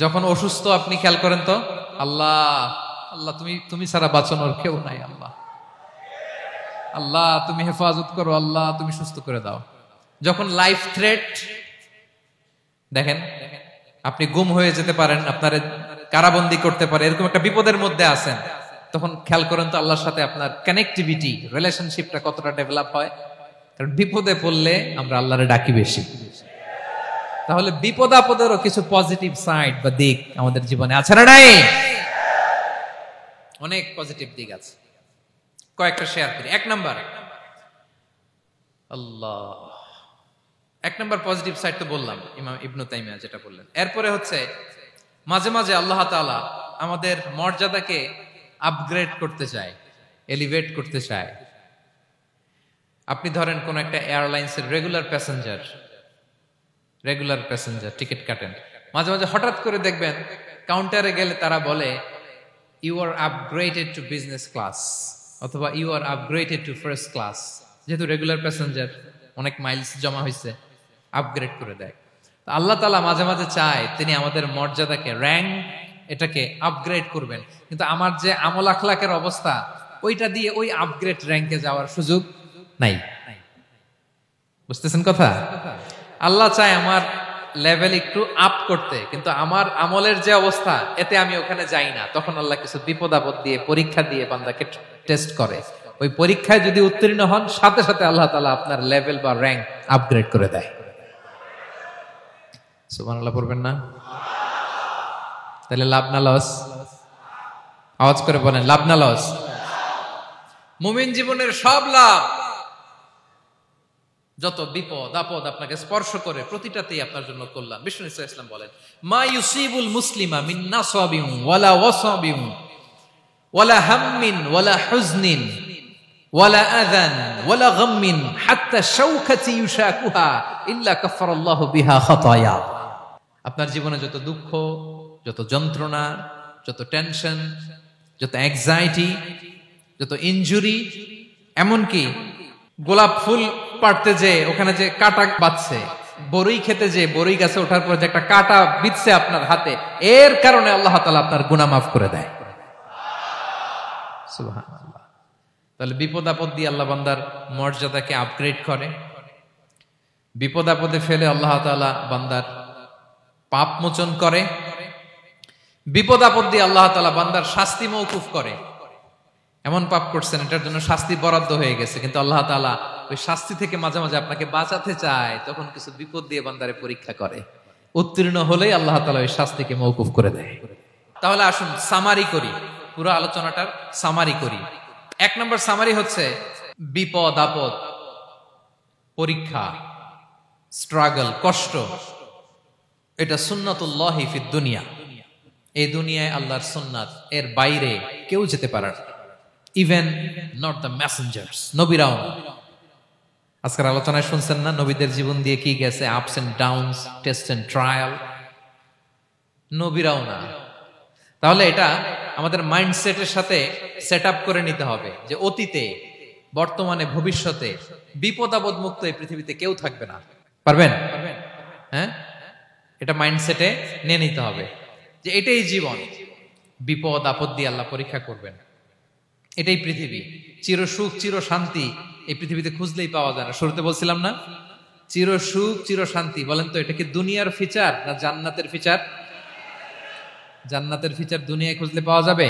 যখন অসুস্থ আপনি খেয়াল করেন তো, আল্লাহ আল্লাহ, তুমি ছাড়া বাঁচানোর কেউ নাই, আল্লাহ আল্লাহ তুমি হেফাজত করো, আল্লাহ তুমি সুস্থ করে দাও। যখন লাইফ থ্রেট, দেখেন আপনি গুম হয়ে যেতে পারেন, আপনার কারাবন্দি করতে পারে, এরকম একটা বিপদের মধ্যে আছেন, তখন খেয়াল করেন তো আল্লাহর সাথে আপনার কানেক্টিভিটি, রিলেশনশিপটা কতটা ডেভেলপ হয়। কারণ বিপদে পড়লে আমরা আল্লাহরে ডাকি বেশি। তাহলে বিপদ আপদেরও কিছু পজিটিভ সাইড বা দিক আমাদের জীবনে আছে না নাই? অনেক পজিটিভ দিক আছে, কয়েকটা শেয়ার করি। 1 নাম্বার, আল্লাহ এক নম্বর পজিটিভ সাইড তো বললাম, ইমাম ইবনু তাইমিয়া যেটা বললেন। এরপরে হচ্ছে মাঝে মাঝে আল্লাহ তাআলা আমাদের মর্যাদাকে আপগ্রেড করতে চায়, এলিভেট করতে চায়। আপনি ধরেন কোন একটা এয়ারলাইন্সের রেগুলার প্যাসেঞ্জার টিকিট কাটেন, মাঝে মাঝে হঠাৎ করে দেখবেন কাউন্টারে গেলে তারা বলে you are upgraded to business class অথবা you are upgraded to first class. যেহেতু রেগুলার প্যাসেঞ্জার, অনেক মাইলস জমা হয়েছে, আপগ্রেড করে দেয়। আল্লাহ তাআলা মাঝে মাঝে চায় তিনি আমাদের মর্যাদাকে, র্যাঙ্ক এটাকে আপগ্রেড করবেন, কিন্তু আমার যে আমল আখলাকের অবস্থা ওইটা দিয়ে ওই আপগ্রেড র্যাঙ্কে যাওয়ার সুযোগ নাই। বুঝতেছেন কথা? আল্লাহ চায় আমার লেভেল একটু আপ করতে, কিন্তু আমার আমলের যে অবস্থা এতে আমি ওখানে যাই না। তখন আল্লাহ কিছু বিপদ আপদ দিয়ে, পরীক্ষা দিয়ে বান্দাকে টেস্ট করে। ওই পরীক্ষায় যদি উত্তীর্ণ হন, সাথে সাথে আল্লাহ তাআলা আপনার লেভেল বা র্যাঙ্ক আপগ্রেড করে দেয়। সুবহানাল্লাহ পড়বেন না? তাহলে লাভ না লস? আওয়াজ করে বলেন, লাভ না লস? মুমিন জীবনের সব লাভ। যত বিপদ আপদ আপনাকে স্পর্শ করে প্রতিটাতেই আপনার জন্য কল্যাণ। বিষ্ণু ইসলাম বলেন, মা ইউসিবুল মুসলিমা মিন নাসাবিন ওয়ালা ওয়াসাবিন ওয়ালা হাম্মিন ওয়ালা হুজনিন ওয়ালা আযান ওয়ালা গাম্মিন হাত্তা শাওকাতি ইউশাকুহা ইল্লা কাফারাল্লাহু বিহা খাতায়া। আপনার জীবনে যত দুঃখ, যত যন্ত্রণা, যত টেনশন, যত অ্যাংজাইটি, যত ইনজুরি, এমনকি গোলাপ ফুল পাড়তে যে ওখানে যে কাটা বাঁধছে, বরই খেতে যে বরই গাছে ওঠার পর যে একটা কাটা বিঁধছে আপনার হাতে, এর কারণে আল্লাহ তাআলা আপনার গুনাহ মাফ করে দেয়। সুবহানাল্লাহ। তাহলে বিপদ আপদ দিয়ে আল্লাহ বান্দার মর্যাদাকে আপগ্রেড করে। বিপদ আপদে ফেলে আল্লাহ তাআলা বান্দার পাপ মোচন করে। বিপদ আপদ দিয়ে আল্লাহ তাআলা বান্দার শাস্তি মওকুফ করে। এমন পাপ করছেন এটার জন্য শাস্তি বরাদ্দ হয়ে গেছে, কিন্তু আল্লাহ তাআলা ওই শাস্তি থেকে মাঝে মাঝে আপনাকে বাঁচাতে চায়, তখন কিছু বিপদ দিয়ে বান্দারে পরীক্ষা করে। উত্তীর্ণ হলেই আল্লাহ তাআলা ওই শাস্তিকে মওকুফ করে দেয়। তাহলে আসুন সামারি করি, পুরো আলোচনাটার সামারি করি। এক নম্বর সামারি হচ্ছে বিপদ আপদ, পরীক্ষা, স্ট্রাগল, কষ্ট, এটা সুন্নাতুল্লাহি ফিদ দুনিয়া। এই দুনিয়ায় আল্লাহর সুন্নাত, এর বাইরে কেউ যেতে পারে না, ইভেন নট দ্য মেসেঞ্জার্স, নবীরাও না। আজকের আলোচনায় শুনছেন না নবীদের জীবন দিয়ে কি গেছে, ups and downs, test and trial, নবীরাও না। তাহলে এটা আমাদের মাইন্ডসেটের সাথে সেট আপ করে নিতে হবে যে অতীতে, বর্তমানে, ভবিষ্যতে বিপদ আপদ মুক্ত এই পৃথিবীতে কেউ থাকবে না। পারবেন? হ্যাঁ, এটা মাইন্ডসেটে নিয়ে নিতে হবে যে এটাই জীবন, বিপদ আপদ দিয়ে আল্লাহ পরীক্ষা করবেন। এটাই পৃথিবী। চির সুখ চির শান্তি এই পৃথিবীতে খুঁজলেই পাওয়া যায় না। শুরুতে বলছিলাম না, চির সুখ চির শান্তি। বলেন তো এটা কি দুনিয়ার ফিচার না জান্নাতের ফিচার? জান্নাতের ফিচার দুনিয়ায় খুঁজলে পাওয়া যাবে?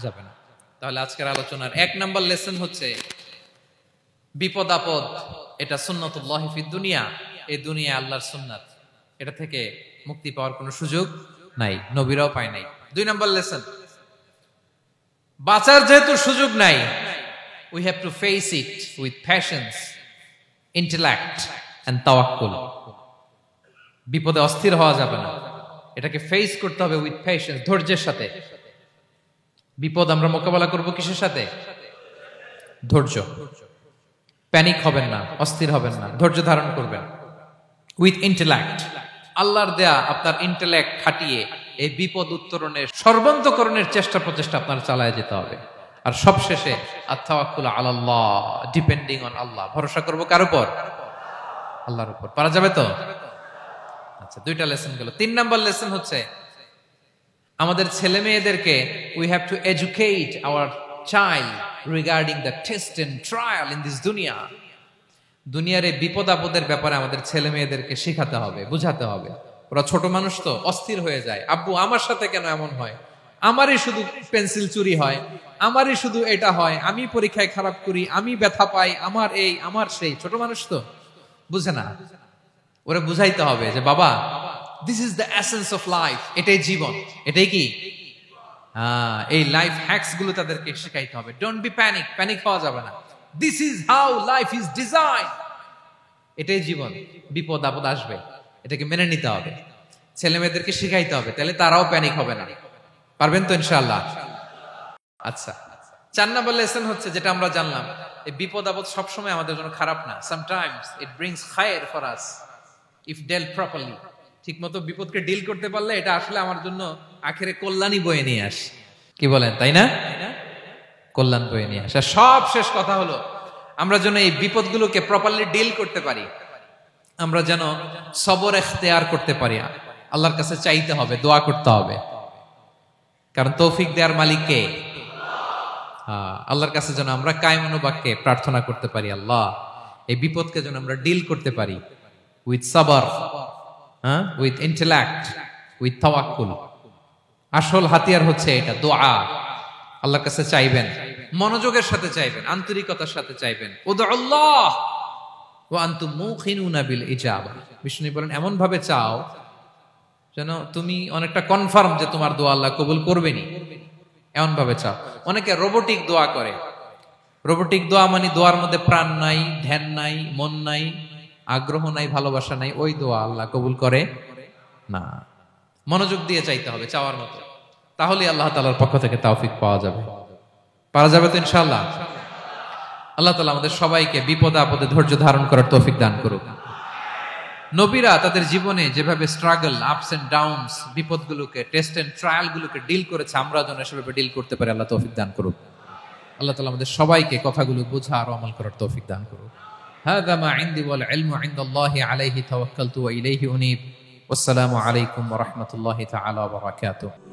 যাবে না। তাহলে আজকের আলোচনার এক নাম্বার লেসন হচ্ছে বিপদ আপদ এটা সুন্নাতুল্লাহি ফিদ দুনিয়া। এই দুনিয়া আল্লাহর সুন্নাত, এটা থেকে মুক্তি পাওয়ার কোনো সুযোগ নাই, নবীরাও পায় নাই। দুই নাম্বার লেসন, বাঁচার যেহেতু সুযোগ নাই, we have to face it with patience, intellect and tawakkul. বিপদে অস্থির হওয়া যাবে না, এটাকে ফেস করতে হবে উইথ পেশেন্স, ধৈর্যের সাথে। বিপদ আমরা মোকাবেলা করব কিসের সাথে? ধৈর্য। প্যানিক হবেন না, অস্থির হবেন না, ধৈর্য ধারণ করবেন। উইথ ইন্টেলেক্ট, আল্লাহর দেয়া আপনার ইন্টেলেক্ট খাটিয়ে এই বিপদ উত্তরণের সর্বান্তকরণের চেষ্টা প্রচেষ্টা আপনার চালায় যেতে হবে। আর সবশেষে আত-তাওয়াক্কুল আলাল্লাহ, ডিপেন্ডিং অন আল্লাহ, ভরসা করব কার উপর? আল্লাহর উপর। পারা যাবে তো? আচ্ছা, দুইটা লেসন গেল। তিন নাম্বার লেসন হচ্ছে আমাদের ছেলে মেয়েদেরকে we have to educate our child regarding the test and trial in this দুনিয়া। দুনিয়ার এই বিপদ আপদের ব্যাপারে আমাদের ছেলে মেয়েদেরকে শেখাতে হবে, বুঝাতে হবে। ওরা ছোট মানুষ তো অস্থির হয়ে যায়, আব্বু আমার সাথে কেন এমন হয়, আমারই শুধু পেন্সিল চুরি হয়, আমারই শুধু এটা হয়, আমি পরীক্ষায় খারাপ করি, আমি ব্যথা পাই, আমার এই আমার সেই। ছোট মানুষ তো বুঝে না। ওরা বুঝাইতে হবে যে বাবা, this is the essence of life, এটাই জীবন, এটাই কি এই লাইফ হ্যাকস গুলো তাদেরকে শেখাইতে হবে। ডোন্ট বি প্যানিক, প্যানিক হওয়া যাবে না। This is how life is design, এটাই জীবন, বিপদ আপদ আসবে, এটাকে মেনে নিতে হবে, ছেলে মেয়েদেরকে শিখাইতে হবে, তাহলে তারাও প্যানিক হবে না। পারবেন তো ইনশাআল্লাহ? আচ্ছা, 4 নম্বর লেসন হচ্ছে যেটা আমরা জানলাম, এই বিপদ আপদ সবসময় আমাদের জন্য খারাপ না। সামটাইমস ইট ব্রিংস খায়ের for us if dealt properly. ঠিক মতো বিপদকে ডিল করতে পারলে এটা আসলে আমার জন্য আখেরে কল্যাণই বয়ে নিয়ে আসে। কি বলেন, তাই না? কল্যাণ বয়ে নিয়ে আসে। সব শেষ কথা হলো, আমরা যেন এই বিপদগুলোকে প্রপারলি ডিল করতে পারি, আমরা যেন সবর এখতিয়ার করতে পারি। আল্লাহর কাছে চাইতে হবে, দোয়া করতে হবে, কারণ তৌফিক দেওয়ার মালিক কে? আল্লাহর কাছে যেন আমরা কায়মনোবাক্যে প্রার্থনা করতে পারি, আল্লাহ এই বিপদকে যেন আমরা ডিল করতে পারি উইথ সাবর, উইথ ইন্টেলেক্ট, উইথ তাওয়াক্কুল। আসল হাতিয়ার হচ্ছে এটা, দোয়া। আল্লাহর কাছে চাইবেন, মনোযোগের সাথে চাইবেন, আন্তরিকতার সাথে চাইবেন। উদউল্লাহ ওয়া আনতুম মুকিনুনা বিল ইজাবা। বিষ্ণু বলেন এমন ভাবে চাও যেন তুমি অনেকটা কনফার্ম যে তোমার দোয়া আল্লাহ কবুল করবেনই, এমন ভাবে চাও। অনেকে রোবোটিক দোয়া করে। রোবোটিক দোয়া মানে দোয়ার মধ্যে প্রাণ নাই, ধ্যান নাই, মন নাই, আগ্রহ নাই, ভালোবাসা নাই, ওই দোয়া আল্লাহ কবুল করে না। মনোযোগ দিয়ে চাইতে হবে চাওয়ার মতো, তাহলে আল্লাহ তাআলার পক্ষ থেকে তৌফিক পাওয়া যাবে। পারা যাবে তো ইনশাআল্লাহ? আল্লাহ তাআলা আমাদের সবাইকে বিপদে আপদে ধৈর্য ধারণ করার তৌফিক দান করুক। নবীরা তাদের জীবনে যেভাবে স্ট্রাগল, আপস এন্ড ডাউনস, বিপদগুলোকে, টেস্ট এন্ড ট্রায়াল গুলোকে ডিল করেছে, আমরা যেন সেভাবে ডিল করতে পারি। আল্লাহ তৌফিক দান করুক। আল্লাহ তাআলা আমাদের সবাইকে কথাগুলো বোঝা আর আমল করার তৌফিক দান করুক। হাযা মা ইনদি ওয়াল ইলমু ইনদাল্লাহি আলাইহি তাওয়াক্কালতু ওয়া ইলাইহি উনীব। ওয়াসসালামু আলাইকুম ওয়া রাহমাতুল্লাহি তাআলা ওয়া বারাকাতুহু।